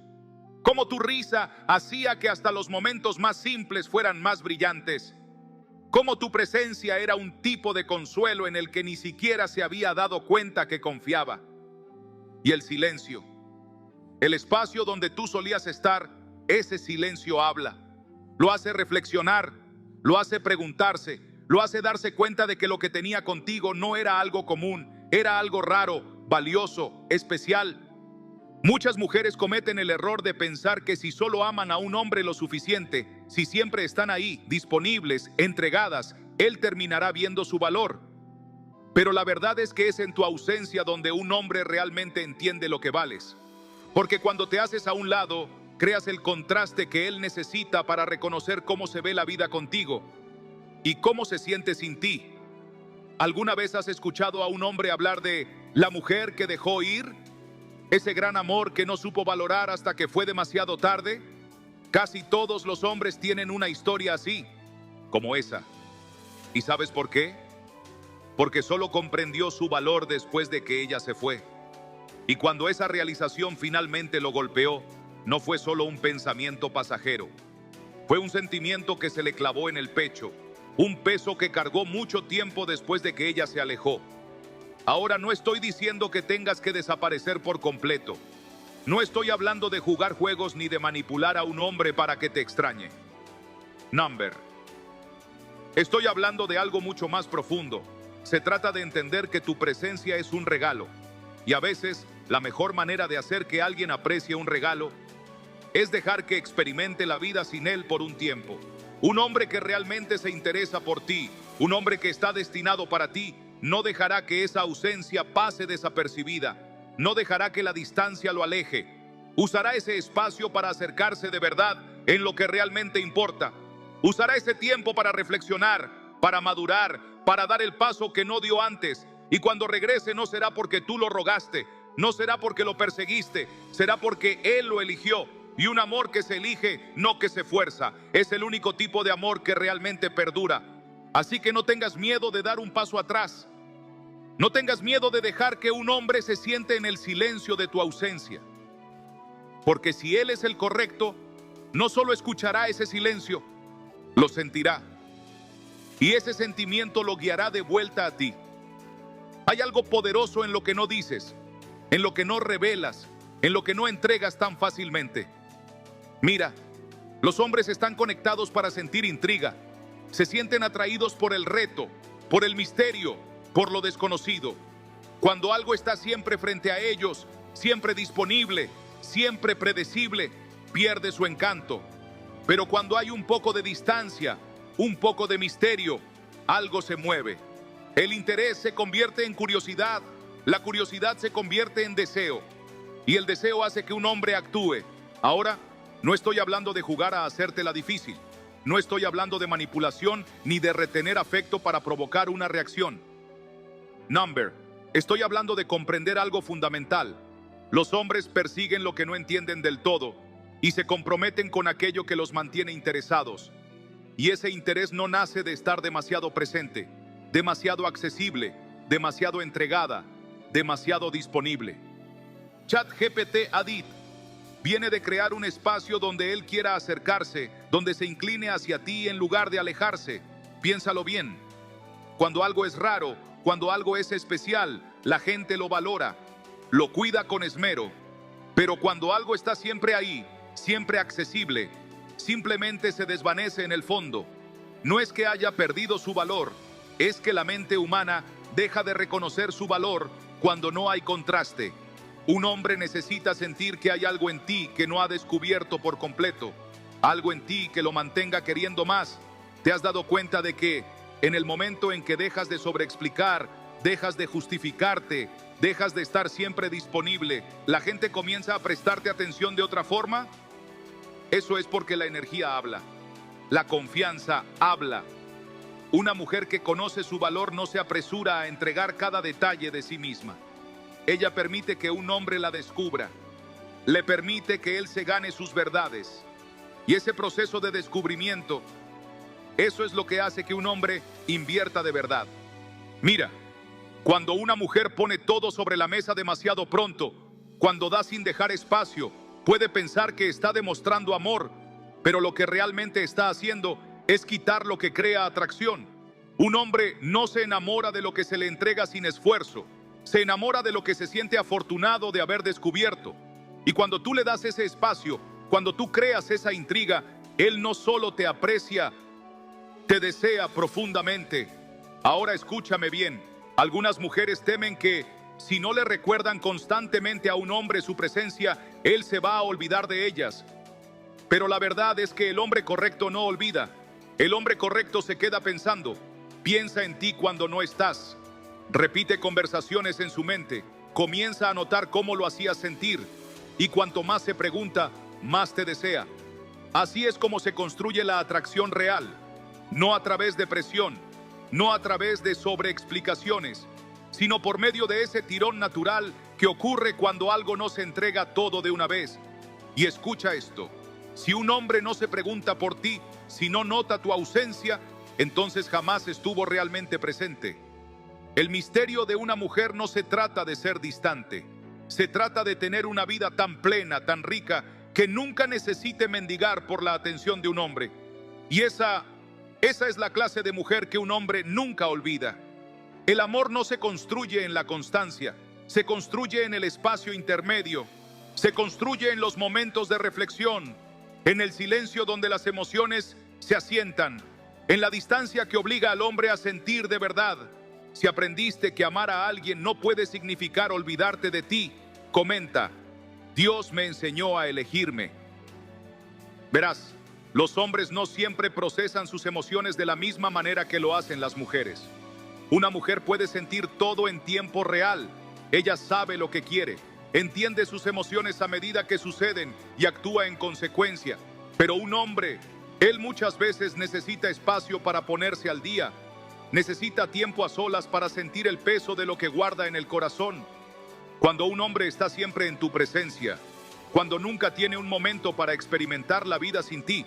cómo tu risa hacía que hasta los momentos más simples fueran más brillantes, cómo tu presencia era un tipo de consuelo en el que ni siquiera se había dado cuenta que confiaba. Y el silencio, el espacio donde tú solías estar, ese silencio habla. Lo hace reflexionar, lo hace preguntarse, lo hace darse cuenta de que lo que tenía contigo no era algo común, era algo raro, valioso, especial. Muchas mujeres cometen el error de pensar que si solo aman a un hombre lo suficiente, si siempre están ahí, disponibles, entregadas, él terminará viendo su valor. Pero la verdad es que es en tu ausencia donde un hombre realmente entiende lo que vales. Porque cuando te haces a un lado, creas el contraste que él necesita para reconocer cómo se ve la vida contigo y cómo se siente sin ti. ¿Alguna vez has escuchado a un hombre hablar de la mujer que dejó ir? Ese gran amor que no supo valorar hasta que fue demasiado tarde. Casi todos los hombres tienen una historia así, como esa. ¿Y sabes por qué? Porque solo comprendió su valor después de que ella se fue. Y cuando esa realización finalmente lo golpeó, no fue solo un pensamiento pasajero. Fue un sentimiento que se le clavó en el pecho, un peso que cargó mucho tiempo después de que ella se alejó. Ahora no estoy diciendo que tengas que desaparecer por completo. No estoy hablando de jugar juegos ni de manipular a un hombre para que te extrañe. Number. Estoy hablando de algo mucho más profundo. Se trata de entender que tu presencia es un regalo. Y a veces, la mejor manera de hacer que alguien aprecie un regalo es dejar que experimente la vida sin él por un tiempo. Un hombre que realmente se interesa por ti, un hombre que está destinado para ti, no dejará que esa ausencia pase desapercibida. No dejará que la distancia lo aleje. Usará ese espacio para acercarse de verdad en lo que realmente importa. Usará ese tiempo para reflexionar, para madurar, para dar el paso que no dio antes. Y cuando regrese no será porque tú lo rogaste, no será porque lo perseguiste, será porque él lo eligió. Y un amor que se elige, no que se fuerza, es el único tipo de amor que realmente perdura. Así que no tengas miedo de dar un paso atrás. No tengas miedo de dejar que un hombre se siente en el silencio de tu ausencia. Porque si él es el correcto, no solo escuchará ese silencio, lo sentirá. Y ese sentimiento lo guiará de vuelta a ti. Hay algo poderoso en lo que no dices, en lo que no revelas, en lo que no entregas tan fácilmente. Mira, los hombres están conectados para sentir intriga. Se sienten atraídos por el reto, por el misterio, por lo desconocido. Cuando algo está siempre frente a ellos, siempre disponible, siempre predecible, pierde su encanto. Pero cuando hay un poco de distancia, un poco de misterio, algo se mueve. El interés se convierte en curiosidad, la curiosidad se convierte en deseo, y el deseo hace que un hombre actúe. Ahora, no estoy hablando de jugar a hacértela difícil. No estoy hablando de manipulación ni de retener afecto para provocar una reacción. Number. Estoy hablando de comprender algo fundamental. Los hombres persiguen lo que no entienden del todo y se comprometen con aquello que los mantiene interesados. Y ese interés no nace de estar demasiado presente, demasiado accesible, demasiado entregada, demasiado disponible. ChatGPT Adit viene de crear un espacio donde él quiera acercarse, donde se incline hacia ti en lugar de alejarse. Piénsalo bien. Cuando algo es raro, cuando algo es especial, la gente lo valora, lo cuida con esmero. Pero cuando algo está siempre ahí, siempre accesible, simplemente se desvanece en el fondo. No es que haya perdido su valor, es que la mente humana deja de reconocer su valor cuando no hay contraste. Un hombre necesita sentir que hay algo en ti que no ha descubierto por completo, algo en ti que lo mantenga queriendo más. ¿Te has dado cuenta de que en el momento en que dejas de sobreexplicar, dejas de justificarte, dejas de estar siempre disponible, la gente comienza a prestarte atención de otra forma? Eso es porque la energía habla, la confianza habla. Una mujer que conoce su valor no se apresura a entregar cada detalle de sí misma. Ella permite que un hombre la descubra, le permite que él se gane sus verdades. Y ese proceso de descubrimiento, eso es lo que hace que un hombre invierta de verdad. Mira, cuando una mujer pone todo sobre la mesa demasiado pronto, cuando da sin dejar espacio, puede pensar que está demostrando amor, pero lo que realmente está haciendo es quitar lo que crea atracción. Un hombre no se enamora de lo que se le entrega sin esfuerzo, se enamora de lo que se siente afortunado de haber descubierto. Y cuando tú le das ese espacio, cuando tú creas esa intriga, él no solo te aprecia, te desea profundamente. Ahora escúchame bien. Algunas mujeres temen que Si no le recuerdan constantemente a un hombre su presencia, él se va a olvidar de ellas. Pero la verdad es que el hombre correcto no olvida. El hombre correcto se queda pensando. Piensa en ti cuando no estás. Repite conversaciones en su mente. Comienza a notar cómo lo hacías sentir. Y cuanto más se pregunta, más te desea. Así es como se construye la atracción real. No a través de presión, no a través de sobreexplicaciones, sino por medio de ese tirón natural que ocurre cuando algo no se entrega todo de una vez. Y escucha esto. Si un hombre no se pregunta por ti, si no nota tu ausencia, entonces jamás estuvo realmente presente. El misterio de una mujer no se trata de ser distante. Se trata de tener una vida tan plena, tan rica, que nunca necesite mendigar por la atención de un hombre. Y esa es la clase de mujer que un hombre nunca olvida. El amor no se construye en la constancia, se construye en el espacio intermedio, se construye en los momentos de reflexión, en el silencio donde las emociones se asientan, en la distancia que obliga al hombre a sentir de verdad. Si aprendiste que amar a alguien no puede significar olvidarte de ti, comenta: Dios me enseñó a elegirme. Verás, los hombres no siempre procesan sus emociones de la misma manera que lo hacen las mujeres. Una mujer puede sentir todo en tiempo real. Ella sabe lo que quiere, entiende sus emociones a medida que suceden y actúa en consecuencia. Pero un hombre, él muchas veces necesita espacio para ponerse al día. Necesita tiempo a solas para sentir el peso de lo que guarda en el corazón. Cuando un hombre está siempre en tu presencia, cuando nunca tiene un momento para experimentar la vida sin ti,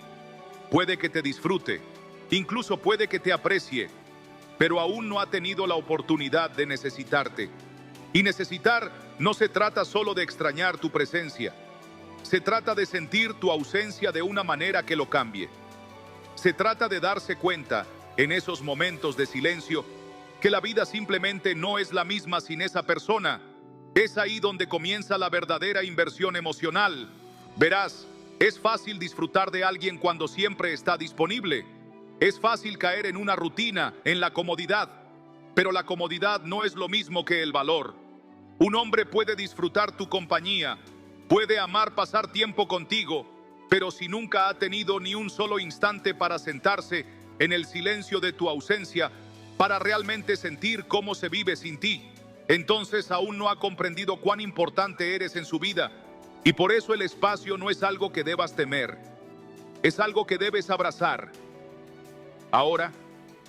puede que te disfrute, incluso puede que te aprecie, pero aún no ha tenido la oportunidad de necesitarte. Y necesitar no se trata solo de extrañar tu presencia. Se trata de sentir tu ausencia de una manera que lo cambie. Se trata de darse cuenta, en esos momentos de silencio, que la vida simplemente no es la misma sin esa persona. Es ahí donde comienza la verdadera inversión emocional. Verás, es fácil disfrutar de alguien cuando siempre está disponible. Es fácil caer en una rutina, en la comodidad. Pero la comodidad no es lo mismo que el valor. Un hombre puede disfrutar tu compañía, puede amar pasar tiempo contigo, pero si nunca ha tenido ni un solo instante para sentarse en el silencio de tu ausencia, para realmente sentir cómo se vive sin ti, entonces aún no ha comprendido cuán importante eres en su vida. Y por eso el espacio no es algo que debas temer, es algo que debes abrazar. Ahora,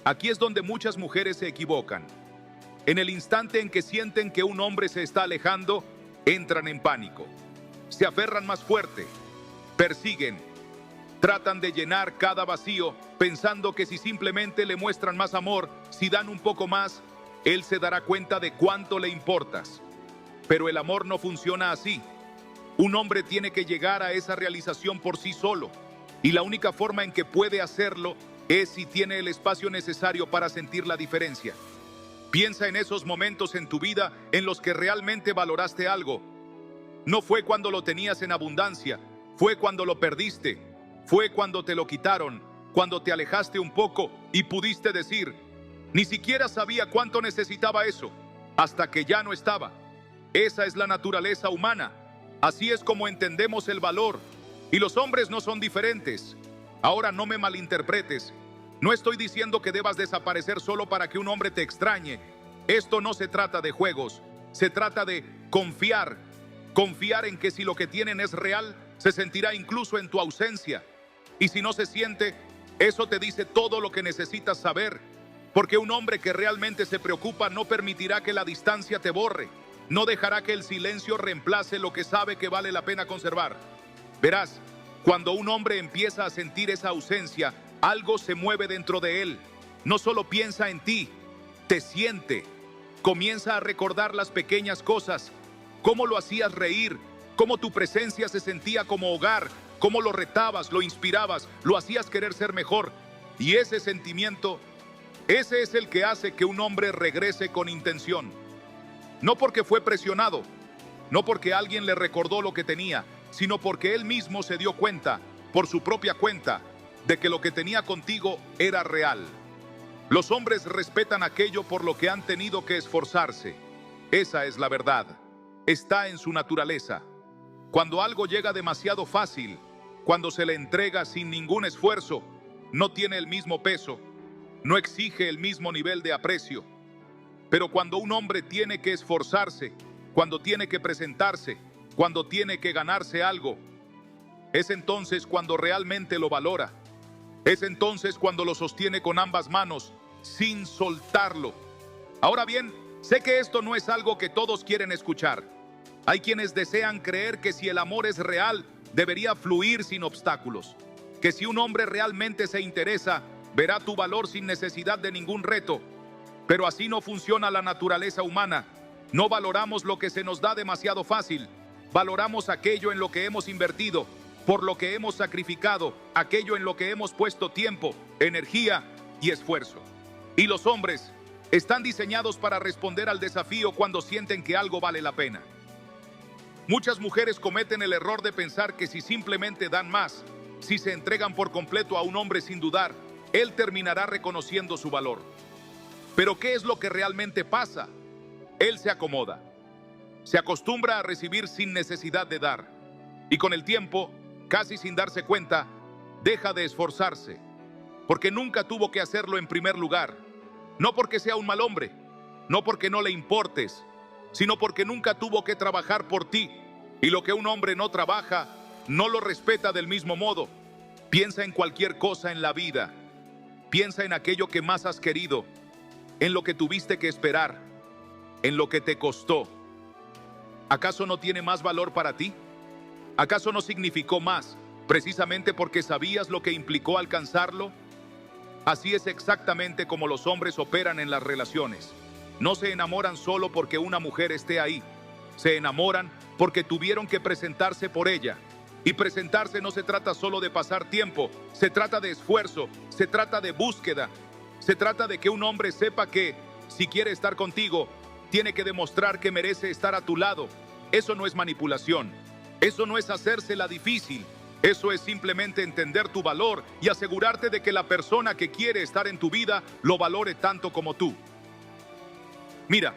aquí es donde muchas mujeres se equivocan. En el instante en que sienten que un hombre se está alejando, entran en pánico. Se aferran más fuerte, persiguen, tratan de llenar cada vacío, pensando que si simplemente le muestran más amor, si dan un poco más, él se dará cuenta de cuánto le importas. Pero el amor no funciona así. Un hombre tiene que llegar a esa realización por sí solo, y la única forma en que puede hacerlo es si tiene el espacio necesario para sentir la diferencia. Piensa en esos momentos en tu vida en los que realmente valoraste algo. No fue cuando lo tenías en abundancia, fue cuando lo perdiste, fue cuando te lo quitaron, cuando te alejaste un poco y pudiste decir: ni siquiera sabía cuánto necesitaba eso, hasta que ya no estaba. Esa es la naturaleza humana. Así es como entendemos el valor. Y los hombres no son diferentes. Ahora no me malinterpretes. No estoy diciendo que debas desaparecer solo para que un hombre te extrañe. Esto no se trata de juegos. Se trata de confiar. Confiar en que si lo que tienen es real, se sentirá incluso en tu ausencia. Y si no se siente, eso te dice todo lo que necesitas saber. Porque un hombre que realmente se preocupa no permitirá que la distancia te borre. No dejará que el silencio reemplace lo que sabe que vale la pena conservar. Verás, cuando un hombre empieza a sentir esa ausencia, algo se mueve dentro de él. No solo piensa en ti, te siente. Comienza a recordar las pequeñas cosas, cómo lo hacías reír, cómo tu presencia se sentía como hogar, cómo lo retabas, lo inspirabas, lo hacías querer ser mejor. Y ese sentimiento, ese es el que hace que un hombre regrese con intención. No porque fue presionado, no porque alguien le recordó lo que tenía, sino porque él mismo se dio cuenta, por su propia cuenta, de que lo que tenía contigo era real. Los hombres respetan aquello por lo que han tenido que esforzarse. Esa es la verdad. Está en su naturaleza. Cuando algo llega demasiado fácil, cuando se le entrega sin ningún esfuerzo, no tiene el mismo peso, no exige el mismo nivel de aprecio. Pero cuando un hombre tiene que esforzarse, cuando tiene que presentarse, cuando tiene que ganarse algo, es entonces cuando realmente lo valora. Es entonces cuando lo sostiene con ambas manos, sin soltarlo. Ahora bien, sé que esto no es algo que todos quieren escuchar. Hay quienes desean creer que si el amor es real, debería fluir sin obstáculos. Que si un hombre realmente se interesa, verá tu valor sin necesidad de ningún reto. Pero así no funciona la naturaleza humana. No valoramos lo que se nos da demasiado fácil. Valoramos aquello en lo que hemos invertido, por lo que hemos sacrificado, aquello en lo que hemos puesto tiempo, energía y esfuerzo. Y los hombres están diseñados para responder al desafío cuando sienten que algo vale la pena. Muchas mujeres cometen el error de pensar que si simplemente dan más, si se entregan por completo a un hombre sin dudar, él terminará reconociendo su valor. Pero ¿qué es lo que realmente pasa? Él se acomoda. Se acostumbra a recibir sin necesidad de dar. Y con el tiempo, casi sin darse cuenta, deja de esforzarse. Porque nunca tuvo que hacerlo en primer lugar. No porque sea un mal hombre, no porque no le importes, sino porque nunca tuvo que trabajar por ti. Y lo que un hombre no trabaja, no lo respeta del mismo modo. Piensa en cualquier cosa en la vida. Piensa en aquello que más has querido, en lo que tuviste que esperar, en lo que te costó. ¿Acaso no tiene más valor para ti? ¿Acaso no significó más, precisamente porque sabías lo que implicó alcanzarlo? Así es exactamente como los hombres operan en las relaciones. No se enamoran solo porque una mujer esté ahí. Se enamoran porque tuvieron que presentarse por ella. Y presentarse no se trata solo de pasar tiempo, se trata de esfuerzo, se trata de búsqueda. Se trata de que un hombre sepa que, si quiere estar contigo, tiene que demostrar que merece estar a tu lado. Eso no es manipulación. Eso no es hacérsela difícil. Eso es simplemente entender tu valor y asegurarte de que la persona que quiere estar en tu vida lo valore tanto como tú. Mira,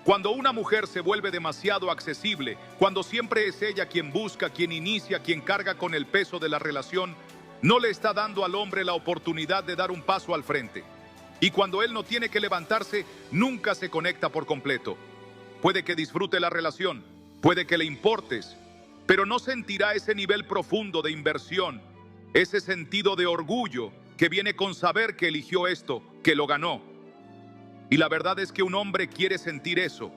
cuando una mujer se vuelve demasiado accesible, cuando siempre es ella quien busca, quien inicia, quien carga con el peso de la relación, no le está dando al hombre la oportunidad de dar un paso al frente. Y cuando él no tiene que levantarse, nunca se conecta por completo. Puede que disfrute la relación, puede que le importes, pero no sentirá ese nivel profundo de inversión, ese sentido de orgullo que viene con saber que eligió esto, que lo ganó. Y la verdad es que un hombre quiere sentir eso.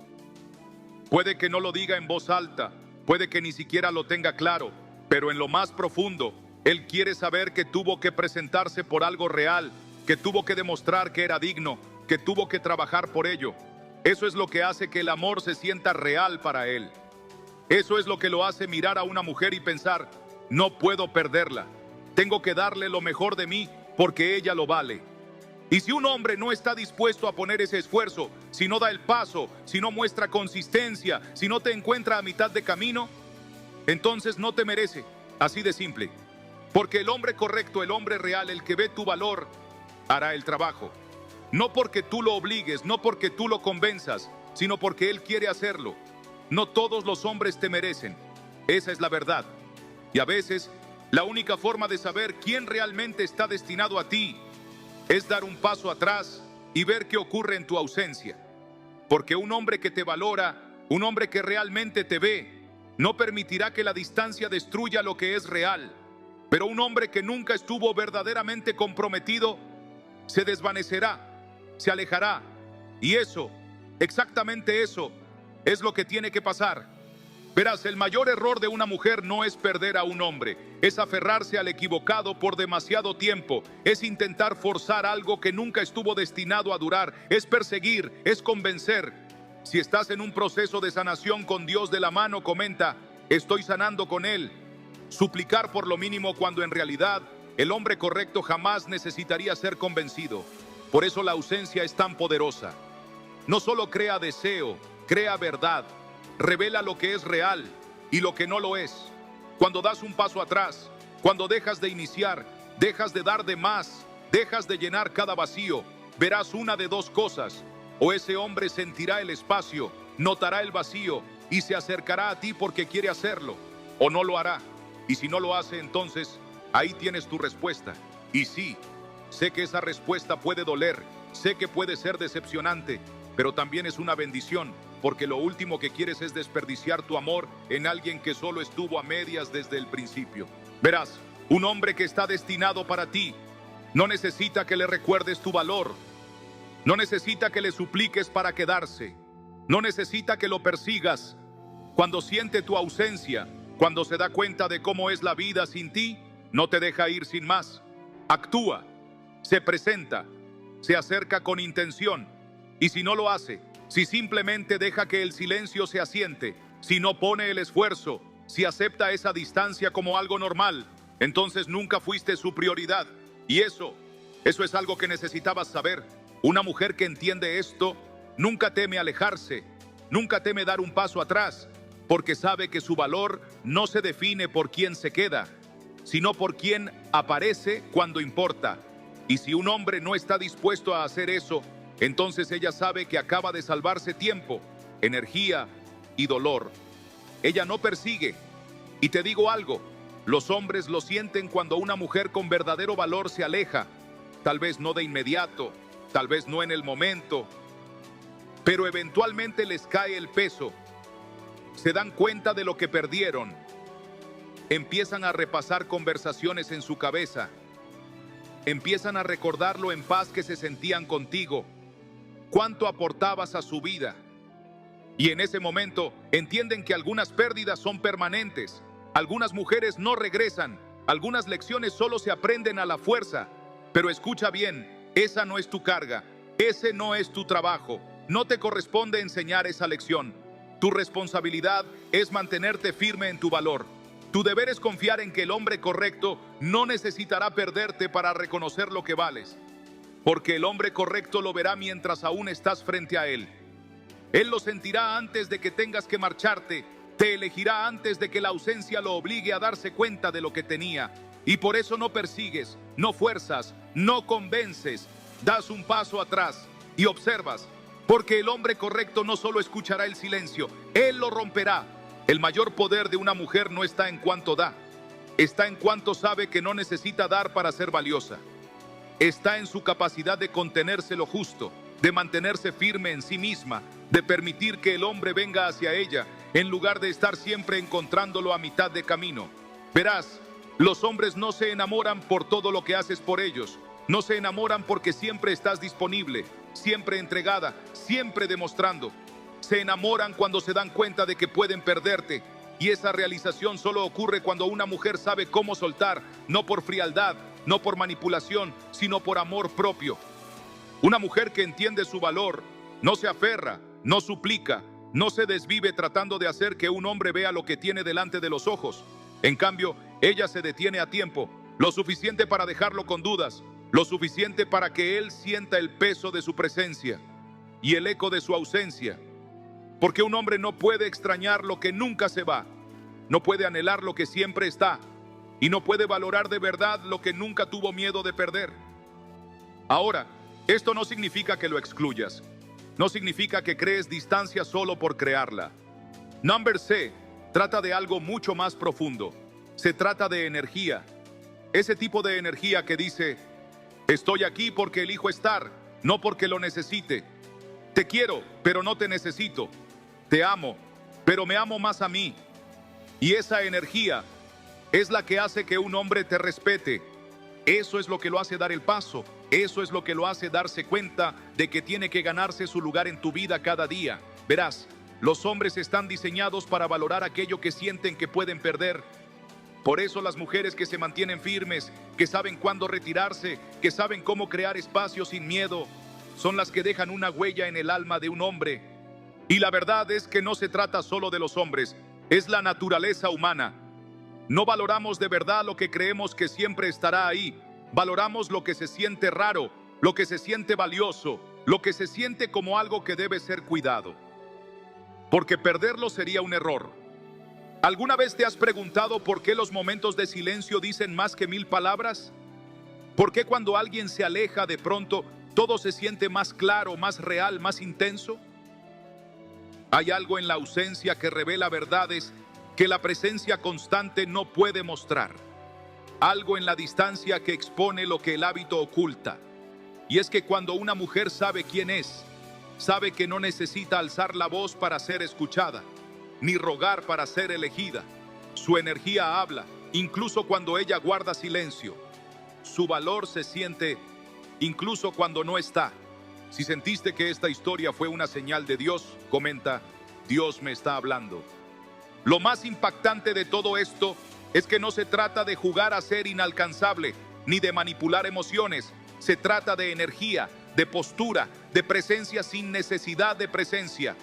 Puede que no lo diga en voz alta, puede que ni siquiera lo tenga claro, pero en lo más profundo, él quiere saber que tuvo que presentarse por algo real, que tuvo que demostrar que era digno, que tuvo que trabajar por ello. Eso es lo que hace que el amor se sienta real para él. Eso es lo que lo hace mirar a una mujer y pensar, no puedo perderla. Tengo que darle lo mejor de mí porque ella lo vale. Y si un hombre no está dispuesto a poner ese esfuerzo, si no da el paso, si no muestra consistencia, si no te encuentra a mitad de camino, entonces no te merece. Así de simple. Porque el hombre correcto, el hombre real, el que ve tu valor, hará el trabajo. No porque tú lo obligues, no porque tú lo convenzas, sino porque él quiere hacerlo. No todos los hombres te merecen. Esa es la verdad. Y a veces, la única forma de saber quién realmente está destinado a ti es dar un paso atrás y ver qué ocurre en tu ausencia. Porque un hombre que te valora, un hombre que realmente te ve, no permitirá que la distancia destruya lo que es real. Pero un hombre que nunca estuvo verdaderamente comprometido, se desvanecerá, se alejará. Y eso, exactamente eso, es lo que tiene que pasar. Verás, el mayor error de una mujer no es perder a un hombre, es aferrarse al equivocado por demasiado tiempo, es intentar forzar algo que nunca estuvo destinado a durar, es perseguir, es convencer. Si estás en un proceso de sanación con Dios de la mano, comenta, estoy sanando con Él. Suplicar por lo mínimo cuando en realidad el hombre correcto jamás necesitaría ser convencido. Por eso la ausencia es tan poderosa. No solo crea deseo, crea verdad. Revela lo que es real y lo que no lo es. Cuando das un paso atrás, cuando dejas de iniciar, dejas de dar de más, dejas de llenar cada vacío, verás una de dos cosas. O ese hombre sentirá el espacio notará el vacío y se acercará a ti porque quiere hacerlo, o no lo hará. Y si no lo hace, entonces ahí tienes tu respuesta. Y sí, sé que esa respuesta puede doler, sé que puede ser decepcionante, pero también es una bendición, porque lo último que quieres es desperdiciar tu amor en alguien que solo estuvo a medias desde el principio. Verás, un hombre que está destinado para ti no necesita que le recuerdes tu valor, no necesita que le supliques para quedarse, no necesita que lo persigas. Cuando siente tu ausencia, cuando se da cuenta de cómo es la vida sin ti, no te deja ir sin más. Actúa, se presenta, se acerca con intención. Y si no lo hace, si simplemente deja que el silencio se asiente, si no pone el esfuerzo, si acepta esa distancia como algo normal, entonces nunca fuiste su prioridad. Y eso es algo que necesitabas saber. Una mujer que entiende esto nunca teme alejarse, nunca teme dar un paso atrás, porque sabe que su valor no se define por quién se queda, sino por quién aparece cuando importa. Y si un hombre no está dispuesto a hacer eso, entonces ella sabe que acaba de salvarse tiempo, energía y dolor. Ella no persigue. Y te digo algo, los hombres lo sienten cuando una mujer con verdadero valor se aleja. Tal vez no de inmediato, tal vez no en el momento, pero eventualmente les cae el peso. Se dan cuenta de lo que perdieron. Empiezan a repasar conversaciones en su cabeza. Empiezan a recordar lo en paz que se sentían contigo, cuánto aportabas a su vida. Y en ese momento entienden que algunas pérdidas son permanentes. Algunas mujeres no regresan. Algunas lecciones solo se aprenden a la fuerza. Pero escucha bien, esa no es tu carga. Ese no es tu trabajo. No te corresponde enseñar esa lección. Tu responsabilidad es mantenerte firme en tu valor. Tu deber es confiar en que el hombre correcto no necesitará perderte para reconocer lo que vales. Porque el hombre correcto lo verá mientras aún estás frente a él. Él lo sentirá antes de que tengas que marcharte. Te elegirá antes de que la ausencia lo obligue a darse cuenta de lo que tenía. Y por eso no persigues, no fuerzas, no convences. Das un paso atrás y observas. Porque el hombre correcto no solo escuchará el silencio, él lo romperá. El mayor poder de una mujer no está en cuánto da, está en cuánto sabe que no necesita dar para ser valiosa. Está en su capacidad de contenerse lo justo, de mantenerse firme en sí misma, de permitir que el hombre venga hacia ella, en lugar de estar siempre encontrándolo a mitad de camino. Verás, los hombres no se enamoran por todo lo que haces por ellos, no se enamoran porque siempre estás disponible, siempre entregada, siempre demostrando. Se enamoran cuando se dan cuenta de que pueden perderte. Y esa realización solo ocurre cuando una mujer sabe cómo soltar, no por frialdad, no por manipulación, sino por amor propio. Una mujer que entiende su valor no se aferra, no suplica, no se desvive tratando de hacer que un hombre vea lo que tiene delante de los ojos. En cambio, ella se detiene a tiempo, lo suficiente para dejarlo con dudas, lo suficiente para que él sienta el peso de su presencia y el eco de su ausencia. Porque un hombre no puede extrañar lo que nunca se va, no puede anhelar lo que siempre está, y no puede valorar de verdad lo que nunca tuvo miedo de perder. Ahora, esto no significa que lo excluyas, no significa que crees distancia solo por crearla. Number C trata de algo mucho más profundo. Se trata de energía, ese tipo de energía que dice: estoy aquí porque elijo estar, no porque lo necesite. Te quiero, pero no te necesito. Te amo, pero me amo más a mí. Y esa energía es la que hace que un hombre te respete. Eso es lo que lo hace dar el paso. Eso es lo que lo hace darse cuenta de que tiene que ganarse su lugar en tu vida cada día. Verás, los hombres están diseñados para valorar aquello que sienten que pueden perder. Por eso las mujeres que se mantienen firmes, que saben cuándo retirarse, que saben cómo crear espacio sin miedo, son las que dejan una huella en el alma de un hombre. Y la verdad es que no se trata solo de los hombres, es la naturaleza humana. No valoramos de verdad lo que creemos que siempre estará ahí. Valoramos lo que se siente raro, lo que se siente valioso, lo que se siente como algo que debe ser cuidado. Porque perderlo sería un error. ¿Alguna vez te has preguntado por qué los momentos de silencio dicen más que 1000 palabras? ¿Por qué cuando alguien se aleja de pronto todo se siente más claro, más real, más intenso? Hay algo en la ausencia que revela verdades que la presencia constante no puede mostrar. Algo en la distancia que expone lo que el hábito oculta. Y es que cuando una mujer sabe quién es, sabe que no necesita alzar la voz para ser escuchada, ni rogar para ser elegida. Su energía habla, incluso cuando ella guarda silencio. Su valor se siente, incluso cuando no está. Si sentiste que esta historia fue una señal de Dios, comenta: Dios me está hablando. Lo más impactante de todo esto es que no se trata de jugar a ser inalcanzable, ni de manipular emociones. Se trata de energía, de postura, de presencia sin necesidad de presencia.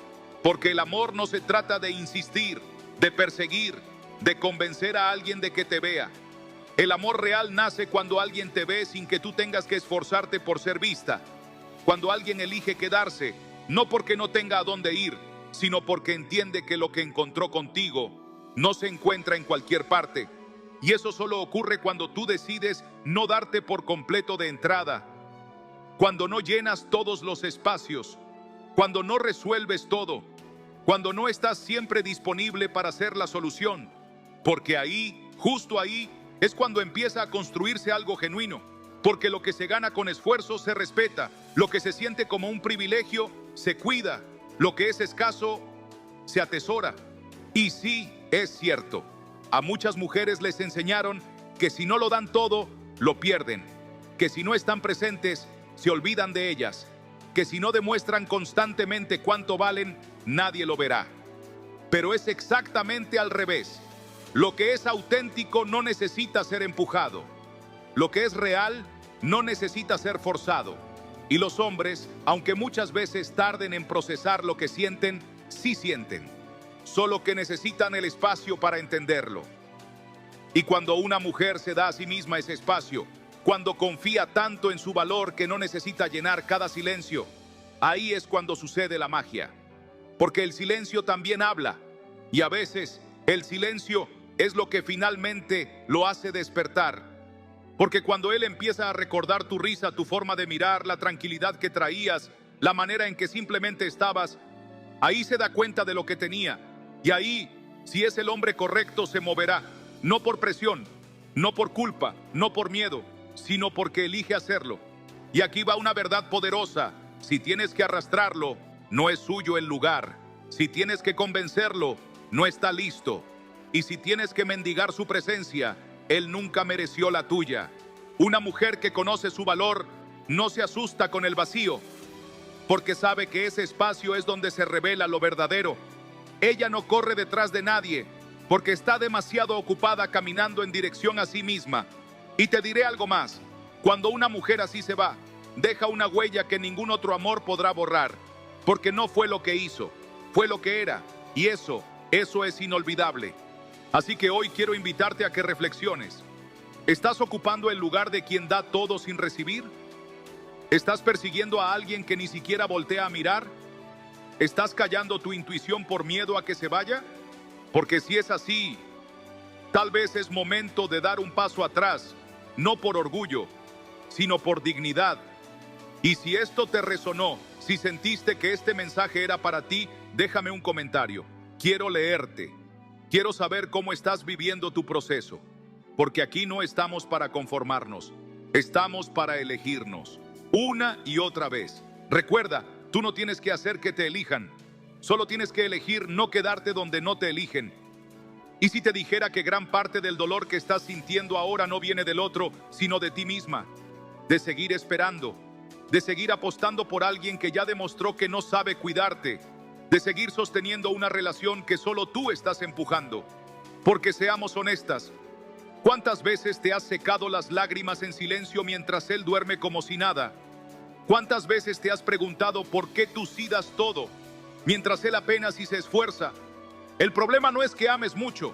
Porque el amor no se trata de insistir, de perseguir, de convencer a alguien de que te vea. El amor real nace cuando alguien te ve sin que tú tengas que esforzarte por ser vista. Cuando alguien elige quedarse, no porque no tenga a dónde ir, sino porque entiende que lo que encontró contigo no se encuentra en cualquier parte. Y eso solo ocurre cuando tú decides no darte por completo de entrada, cuando no llenas todos los espacios, cuando no resuelves todo, cuando no estás siempre disponible para ser la solución, porque ahí, justo ahí, es cuando empieza a construirse algo genuino, porque lo que se gana con esfuerzo se respeta, lo que se siente como un privilegio se cuida, lo que es escaso se atesora. Y sí, es cierto, a muchas mujeres les enseñaron que si no lo dan todo, lo pierden, que si no están presentes, se olvidan de ellas, que si no demuestran constantemente cuánto valen, nadie lo verá. Pero es exactamente al revés. Lo que es auténtico no necesita ser empujado. Lo que es real no necesita ser forzado. Y los hombres, aunque muchas veces tarden en procesar lo que sienten, sí sienten. Solo que necesitan el espacio para entenderlo. Y cuando una mujer se da a sí misma ese espacio, cuando confía tanto en su valor que no necesita llenar cada silencio, ahí es cuando sucede la magia. Porque el silencio también habla. Y a veces el silencio es lo que finalmente lo hace despertar. Porque cuando él empieza a recordar tu risa, tu forma de mirar, la tranquilidad que traías, la manera en que simplemente estabas, ahí se da cuenta de lo que tenía. Y ahí, si es el hombre correcto, se moverá. No por presión, no por culpa, no por miedo, sino porque elige hacerlo. Y aquí va una verdad poderosa. Si tienes que arrastrarlo, no es suyo el lugar. Si tienes que convencerlo, no está listo. Y si tienes que mendigar su presencia, él nunca mereció la tuya. Una mujer que conoce su valor no se asusta con el vacío, porque sabe que ese espacio es donde se revela lo verdadero. Ella no corre detrás de nadie, porque está demasiado ocupada caminando en dirección a sí misma. Y te diré algo más: cuando una mujer así se va, deja una huella que ningún otro amor podrá borrar, porque no fue lo que hizo, fue lo que era, y eso es inolvidable. Así que hoy quiero invitarte a que reflexiones. ¿Estás ocupando el lugar de quien da todo sin recibir? ¿Estás persiguiendo a alguien que ni siquiera voltea a mirar? ¿Estás callando tu intuición por miedo a que se vaya? Porque si es así, tal vez es momento de dar un paso atrás, no por orgullo, sino por dignidad. Y si esto te resonó, si sentiste que este mensaje era para ti, déjame un comentario. Quiero leerte. Quiero saber cómo estás viviendo tu proceso. Porque aquí no estamos para conformarnos, estamos para elegirnos, una y otra vez. Recuerda, tú no tienes que hacer que te elijan, solo tienes que elegir no quedarte donde no te eligen. Y si te dijera que gran parte del dolor que estás sintiendo ahora no viene del otro, sino de ti misma, de seguir esperando, de seguir apostando por alguien que ya demostró que no sabe cuidarte, de seguir sosteniendo una relación que solo tú estás empujando. Porque seamos honestas, ¿cuántas veces te has secado las lágrimas en silencio mientras él duerme como si nada? ¿Cuántas veces te has preguntado por qué tú sí das todo, mientras él apenas si se esfuerza? El problema no es que ames mucho.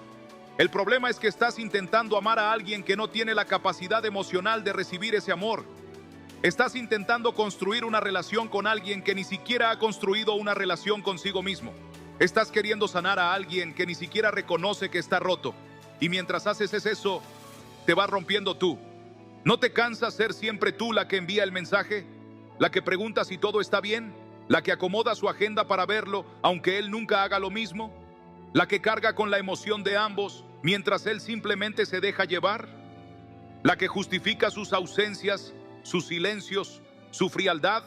El problema es que estás intentando amar a alguien que no tiene la capacidad emocional de recibir ese amor. Estás intentando construir una relación con alguien que ni siquiera ha construido una relación consigo mismo. Estás queriendo sanar a alguien que ni siquiera reconoce que está roto. Y mientras haces eso, te vas rompiendo tú. ¿No te cansa ser siempre tú la que envía el mensaje? ¿La que pregunta si todo está bien? la que acomoda su agenda para verlo, aunque él nunca haga lo mismo, la que carga con la emoción de ambos, mientras él simplemente se deja llevar, la que justifica sus ausencias, sus silencios, su frialdad.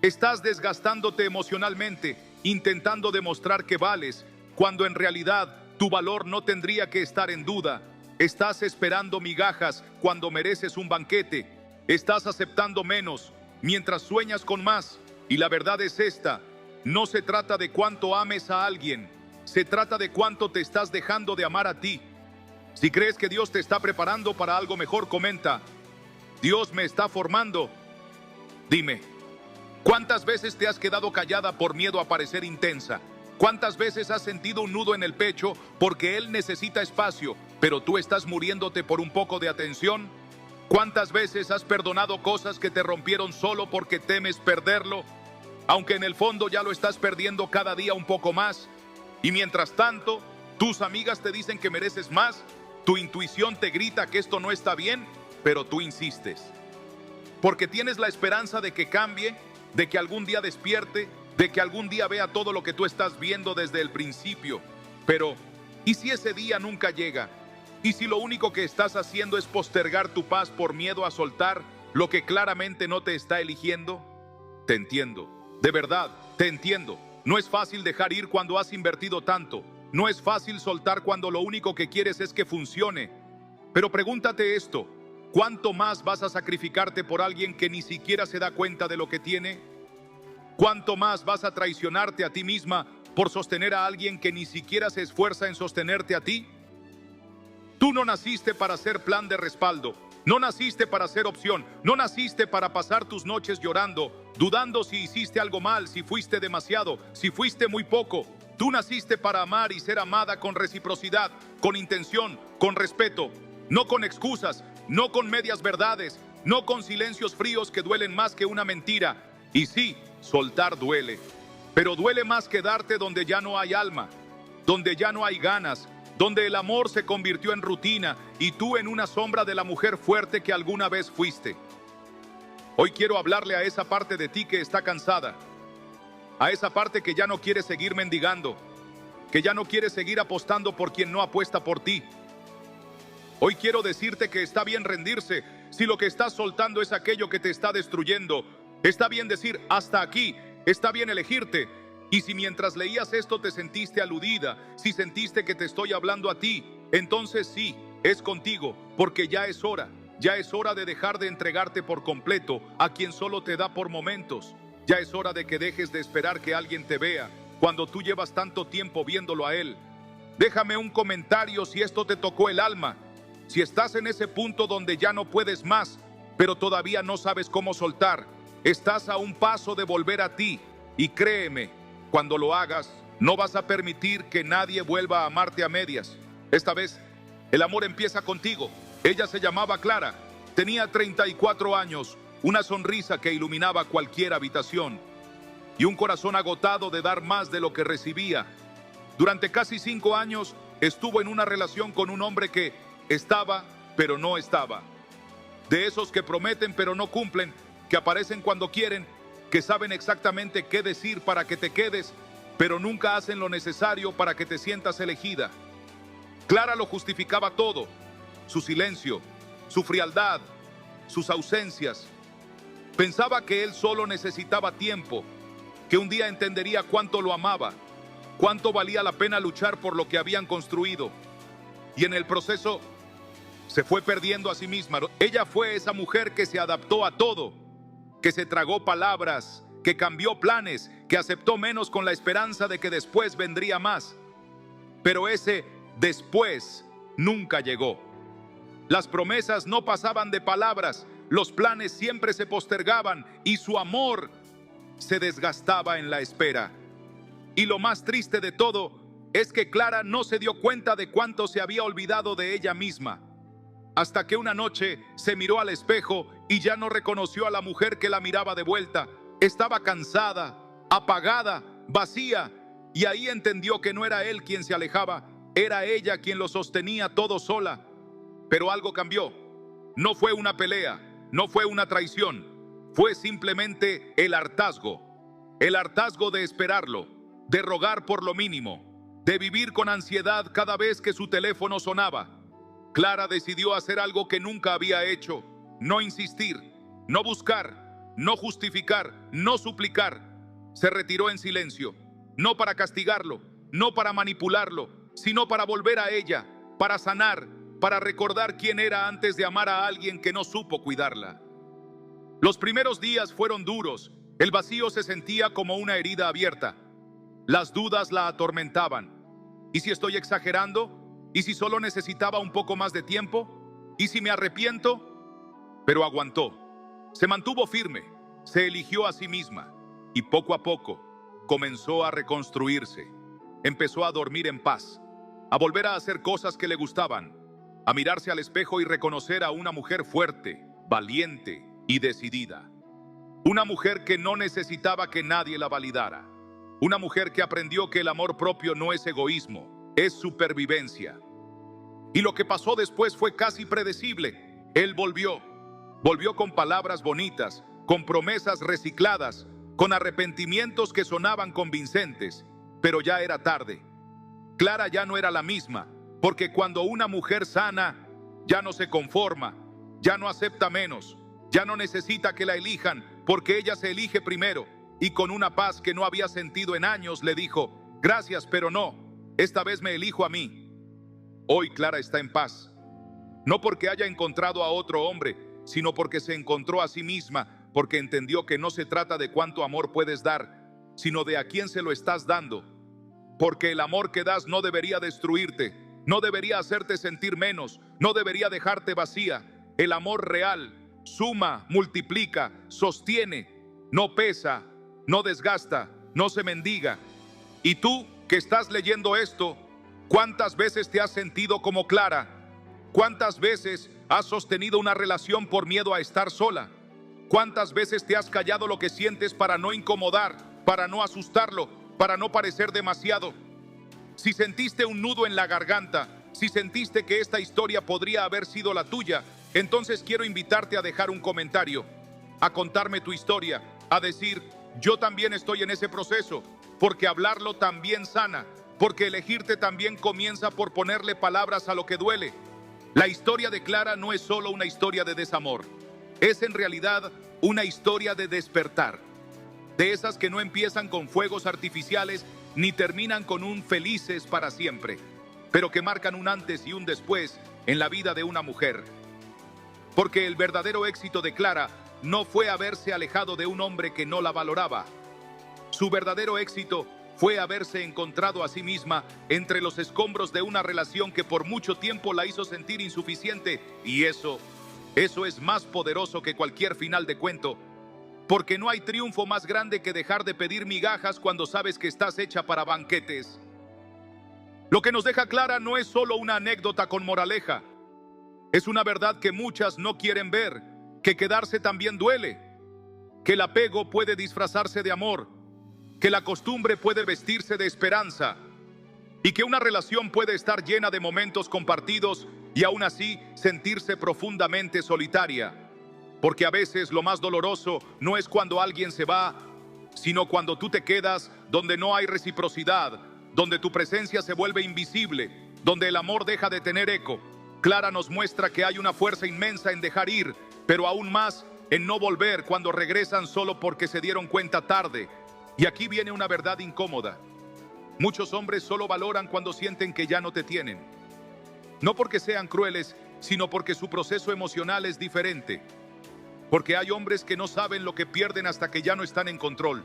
Estás desgastándote emocionalmente, intentando demostrar que vales, cuando en realidad tu valor no tendría que estar en duda. Estás esperando migajas cuando mereces un banquete. Estás aceptando menos mientras sueñas con más. Y la verdad es esta: no se trata de cuánto ames a alguien, se trata de cuánto te estás dejando de amar a ti. Si crees que Dios te está preparando para algo mejor, comenta: Dios me está formando. Dime, ¿cuántas veces te has quedado callada por miedo a parecer intensa? ¿Cuántas veces has sentido un nudo en el pecho porque Él necesita espacio, pero tú estás muriéndote por un poco de atención? ¿Cuántas veces has perdonado cosas que te rompieron solo porque temes perderlo, aunque en el fondo ya lo estás perdiendo cada día un poco más? Y mientras tanto, tus amigas te dicen que mereces más, tu intuición te grita que esto no está bien, pero tú insistes. Porque tienes la esperanza de que cambie, de que algún día despierte, de que algún día vea todo lo que tú estás viendo desde el principio. Pero, ¿y si ese día nunca llega? ¿Y si lo único que estás haciendo es postergar tu paz por miedo a soltar lo que claramente no te está eligiendo? Te entiendo, de verdad, te entiendo. No es fácil dejar ir cuando has invertido tanto. No es fácil soltar cuando lo único que quieres es que funcione. Pero pregúntate esto: ¿cuánto más vas a sacrificarte por alguien que ni siquiera se da cuenta de lo que tiene? ¿Cuánto más vas a traicionarte a ti misma por sostener a alguien que ni siquiera se esfuerza en sostenerte a ti? Tú no naciste para ser plan de respaldo, no naciste para ser opción, no naciste para pasar tus noches llorando, dudando si hiciste algo mal, si fuiste demasiado, si fuiste muy poco. Tú naciste para amar y ser amada con reciprocidad, con intención, con respeto, no con excusas, no con medias verdades, no con silencios fríos que duelen más que una mentira. Y sí, soltar duele, pero duele más quedarte donde ya no hay alma, donde ya no hay ganas, donde el amor se convirtió en rutina y tú en una sombra de la mujer fuerte que alguna vez fuiste. Hoy quiero hablarle a esa parte de ti que está cansada, a esa parte que ya no quiere seguir mendigando, que ya no quiere seguir apostando por quien no apuesta por ti. Hoy quiero decirte que está bien rendirse si lo que estás soltando es aquello que te está destruyendo. Está bien decir hasta aquí, está bien elegirte. Y si mientras leías esto te sentiste aludida, si sentiste que te estoy hablando a ti, entonces sí, es contigo, porque ya es hora de dejar de entregarte por completo a quien solo te da por momentos. Ya es hora de que dejes de esperar que alguien te vea cuando tú llevas tanto tiempo viéndolo a él. Déjame un comentario si esto te tocó el alma, si estás en ese punto donde ya no puedes más, pero todavía no sabes cómo soltar. Estás a un paso de volver a ti, y créeme, cuando lo hagas, no vas a permitir que nadie vuelva a amarte a medias. Esta vez, el amor empieza contigo. Ella se llamaba Clara, tenía 34 años, una sonrisa que iluminaba cualquier habitación, y un corazón agotado de dar más de lo que recibía. Durante casi 5 años, estuvo en una relación con un hombre que estaba, pero no estaba. De esos que prometen, pero no cumplen, que aparecen cuando quieren, que saben exactamente qué decir para que te quedes, pero nunca hacen lo necesario para que te sientas elegida. Clara lo justificaba todo: su silencio, su frialdad, sus ausencias. Pensaba que él solo necesitaba tiempo, que un día entendería cuánto lo amaba, cuánto valía la pena luchar por lo que habían construido. Y en el proceso se fue perdiendo a sí misma. Ella fue esa mujer que se adaptó a todo, que se tragó palabras, que cambió planes, que aceptó menos con la esperanza de que después vendría más. Pero ese después nunca llegó. Las promesas no pasaban de palabras, los planes siempre se postergaban y su amor se desgastaba en la espera. Y lo más triste de todo es que Clara no se dio cuenta de cuánto se había olvidado de ella misma, hasta que una noche se miró al espejo y ya no reconoció a la mujer que la miraba de vuelta. Estaba cansada, apagada, vacía, y ahí entendió que no era él quien se alejaba, era ella quien lo sostenía todo sola. Pero algo cambió. No fue una pelea, no fue una traición, fue simplemente el hartazgo. El hartazgo de esperarlo, de rogar por lo mínimo, de vivir con ansiedad cada vez que su teléfono sonaba. Clara decidió hacer algo que nunca había hecho: no insistir, no buscar, no justificar, no suplicar. Se retiró en silencio, no para castigarlo, no para manipularlo, sino para volver a ella, para sanar, para recordar quién era antes de amar a alguien que no supo cuidarla. Los primeros días fueron duros. El vacío se sentía como una herida abierta. Las dudas la atormentaban. ¿Y si estoy exagerando? ¿Y si solo necesitaba un poco más de tiempo? ¿Y si me arrepiento? Pero aguantó. Se mantuvo firme. Se eligió a sí misma. Y poco a poco comenzó a reconstruirse. Empezó a dormir en paz, a volver a hacer cosas que le gustaban, a mirarse al espejo y reconocer a una mujer fuerte, valiente y decidida. Una mujer que no necesitaba que nadie la validara. Una mujer que aprendió que el amor propio no es egoísmo, es supervivencia. Y lo que pasó después fue casi predecible. Él volvió. Volvió con palabras bonitas, con promesas recicladas, con arrepentimientos que sonaban convincentes, pero ya era tarde. Clara ya no era la misma, porque cuando una mujer sana, ya no se conforma, ya no acepta menos, ya no necesita que la elijan, porque ella se elige primero. Y con una paz que no había sentido en años, le dijo: gracias, pero no, esta vez me elijo a mí. Hoy Clara está en paz, no porque haya encontrado a otro hombre, sino porque se encontró a sí misma, porque entendió que no se trata de cuánto amor puedes dar, sino de a quién se lo estás dando. Porque el amor que das no debería destruirte, no debería hacerte sentir menos, no debería dejarte vacía. El amor real suma, multiplica, sostiene, no pesa, no desgasta, no se mendiga. Y tú que estás leyendo esto, ¿cuántas veces te has sentido como Clara? ¿Cuántas veces has sostenido una relación por miedo a estar sola? ¿Cuántas veces te has callado lo que sientes para no incomodar, para no asustarlo, para no parecer demasiado? Si sentiste un nudo en la garganta, si sentiste que esta historia podría haber sido la tuya, entonces quiero invitarte a dejar un comentario, a contarme tu historia, a decir: yo también estoy en ese proceso, porque hablarlo también sana, porque elegirte también comienza por ponerle palabras a lo que duele. La historia de Clara no es solo una historia de desamor, es en realidad una historia de despertar, de esas que no empiezan con fuegos artificiales ni terminan con un felices para siempre, pero que marcan un antes y un después en la vida de una mujer. Porque el verdadero éxito de Clara no fue haberse alejado de un hombre que no la valoraba. Su verdadero éxito fue haberse encontrado a sí misma entre los escombros de una relación que por mucho tiempo la hizo sentir insuficiente, y eso es más poderoso que cualquier final de cuento, porque no hay triunfo más grande que dejar de pedir migajas cuando sabes que estás hecha para banquetes. Lo que nos deja Clara no es solo una anécdota con moraleja, es una verdad que muchas no quieren ver, que quedarse también duele, que el apego puede disfrazarse de amor, que la costumbre puede vestirse de esperanza, y que una relación puede estar llena de momentos compartidos y aún así sentirse profundamente solitaria. Porque a veces lo más doloroso no es cuando alguien se va, sino cuando tú te quedas donde no hay reciprocidad, donde tu presencia se vuelve invisible, donde el amor deja de tener eco. Clara nos muestra que hay una fuerza inmensa en dejar ir, pero aún más en no volver cuando regresan solo porque se dieron cuenta tarde. Y aquí viene una verdad incómoda. Muchos hombres solo valoran cuando sienten que ya no te tienen. No porque sean crueles, sino porque su proceso emocional es diferente. Porque hay hombres que no saben lo que pierden hasta que ya no están en control.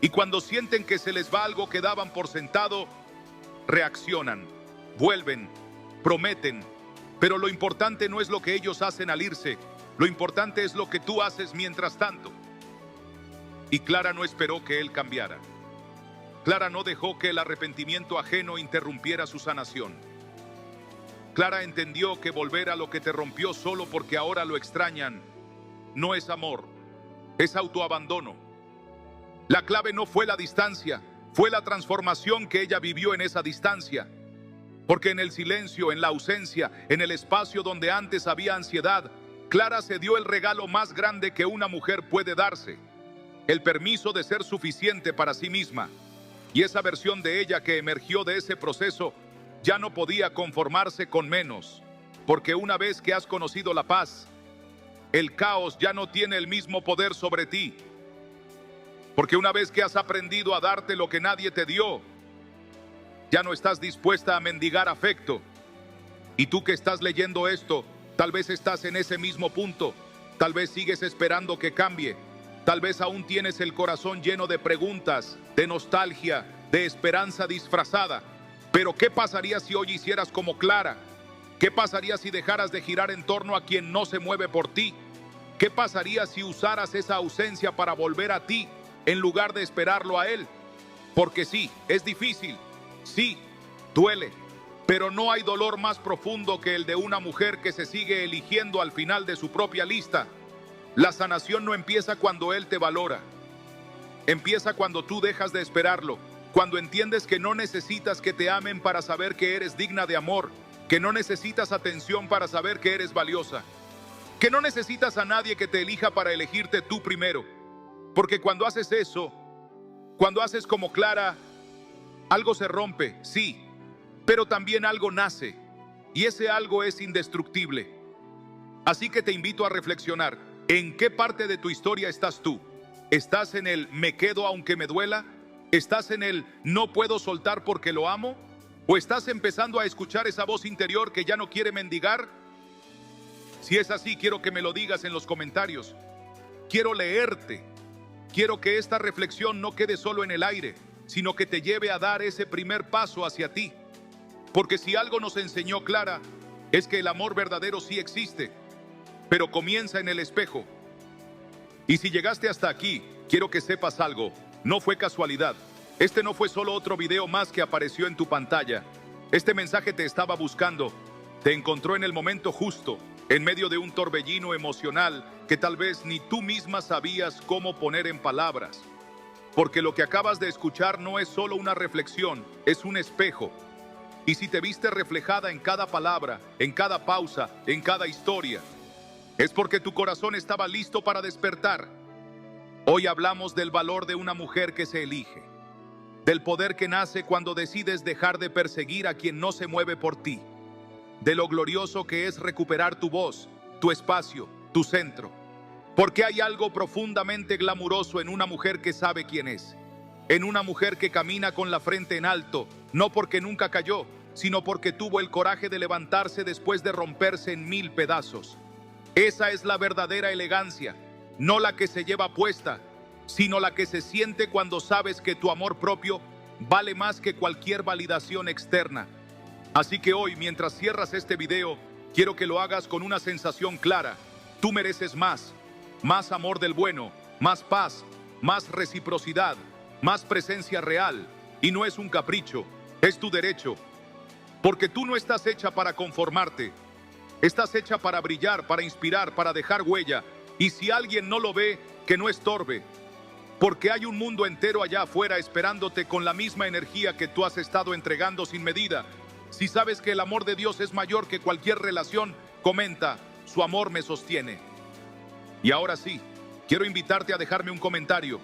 Y cuando sienten que se les va algo que daban por sentado, reaccionan, vuelven, prometen. Pero lo importante no es lo que ellos hacen al irse, lo importante es lo que tú haces mientras tanto. Y Clara no esperó que él cambiara. Clara no dejó que el arrepentimiento ajeno interrumpiera su sanación. Clara entendió que volver a lo que te rompió solo porque ahora lo extrañan no es amor, es autoabandono. La clave no fue la distancia, fue la transformación que ella vivió en esa distancia. Porque en el silencio, en la ausencia, en el espacio donde antes había ansiedad, Clara se dio el regalo más grande que una mujer puede darse. el permiso de ser suficiente para sí misma. Y esa versión de ella que emergió de ese proceso ya no podía conformarse con menos, porque una vez que has conocido la paz, el caos ya no tiene el mismo poder sobre ti. Porque una vez que has aprendido a darte lo que nadie te dio, ya no estás dispuesta a mendigar afecto. Y tú que estás leyendo esto, tal vez estás en ese mismo punto, tal vez sigues esperando que cambie, tal vez aún tienes el corazón lleno de preguntas, de nostalgia, de esperanza disfrazada. Pero ¿qué pasaría si hoy hicieras como Clara? ¿Qué pasaría si dejaras de girar en torno a quien no se mueve por ti? ¿Qué pasaría si usaras esa ausencia para volver a ti en lugar de esperarlo a él? Porque sí, es difícil, sí, duele, pero no hay dolor más profundo que el de una mujer que se sigue eligiendo al final de su propia lista. La sanación no empieza cuando él te valora. Empieza cuando tú dejas de esperarlo, cuando entiendes que no necesitas que te amen para saber que eres digna de amor, que no necesitas atención para saber que eres valiosa, que no necesitas a nadie que te elija para elegirte tú primero. Porque cuando haces eso, cuando haces como Clara, algo se rompe, sí, pero también algo nace, y ese algo es indestructible. Así que te invito a reflexionar, ¿en qué parte de tu historia estás tú? ¿Estás en el me quedo aunque me duela? ¿Estás en el no puedo soltar porque lo amo? ¿O estás empezando a escuchar esa voz interior que ya no quiere mendigar? Si es así, quiero que me lo digas en los comentarios. Quiero leerte. Quiero que esta reflexión no quede solo en el aire, sino que te lleve a dar ese primer paso hacia ti. Porque si algo nos enseñó Clara, es que el amor verdadero sí existe, pero comienza en el espejo. Y si llegaste hasta aquí, quiero que sepas algo, no fue casualidad. Este no fue solo otro video más que apareció en tu pantalla. Este mensaje te estaba buscando, te encontró en el momento justo, en medio de un torbellino emocional que tal vez ni tú misma sabías cómo poner en palabras. Porque lo que acabas de escuchar no es solo una reflexión, es un espejo. Y si te viste reflejada en cada palabra, en cada pausa, en cada historia, es porque tu corazón estaba listo para despertar. Hoy hablamos del valor de una mujer que se elige, del poder que nace cuando decides dejar de perseguir a quien no se mueve por ti, de lo glorioso que es recuperar tu voz, tu espacio, tu centro. Porque hay algo profundamente glamuroso en una mujer que sabe quién es, en una mujer que camina con la frente en alto, no porque nunca cayó, sino porque tuvo el coraje de levantarse después de romperse en 1000 pedazos. Esa es la verdadera elegancia, no la que se lleva puesta, sino la que se siente cuando sabes que tu amor propio vale más que cualquier validación externa. Así que hoy, mientras cierras este video, quiero que lo hagas con una sensación clara. Tú mereces más, más amor del bueno, más paz, más reciprocidad, más presencia real. Y no es un capricho, es tu derecho. Porque tú no estás hecha para conformarte. Estás hecha para brillar, para inspirar, para dejar huella. Y si alguien no lo ve, que no estorbe. Porque hay un mundo entero allá afuera esperándote con la misma energía que tú has estado entregando sin medida. Si sabes que el amor de Dios es mayor que cualquier relación, comenta, su amor me sostiene. Y ahora sí, quiero invitarte a dejarme un comentario,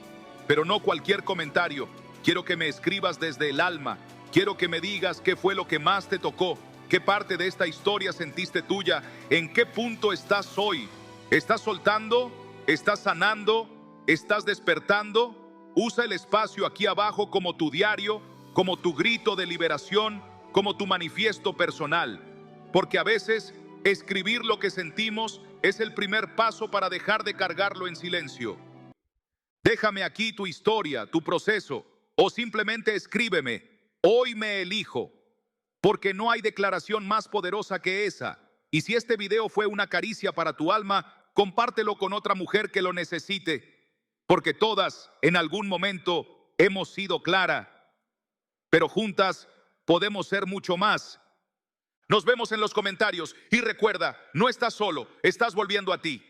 pero no cualquier comentario. Quiero que me escribas desde el alma. Quiero que me digas qué fue lo que más te tocó, qué parte de esta historia sentiste tuya, en qué punto estás hoy. ¿Estás soltando? ¿Estás sanando? ¿Estás despertando? Usa el espacio aquí abajo como tu diario, como tu grito de liberación, como tu manifiesto personal. Porque a veces escribir lo que sentimos es el primer paso para dejar de cargarlo en silencio. Déjame aquí tu historia, tu proceso, o simplemente escríbeme. Hoy me elijo, porque no hay declaración más poderosa que esa. Y si este video fue una caricia para tu alma, compártelo con otra mujer que lo necesite, porque todas en algún momento hemos sido Clara, pero juntas podemos ser mucho más. Nos vemos en los comentarios y recuerda, no estás solo, estás volviendo a ti.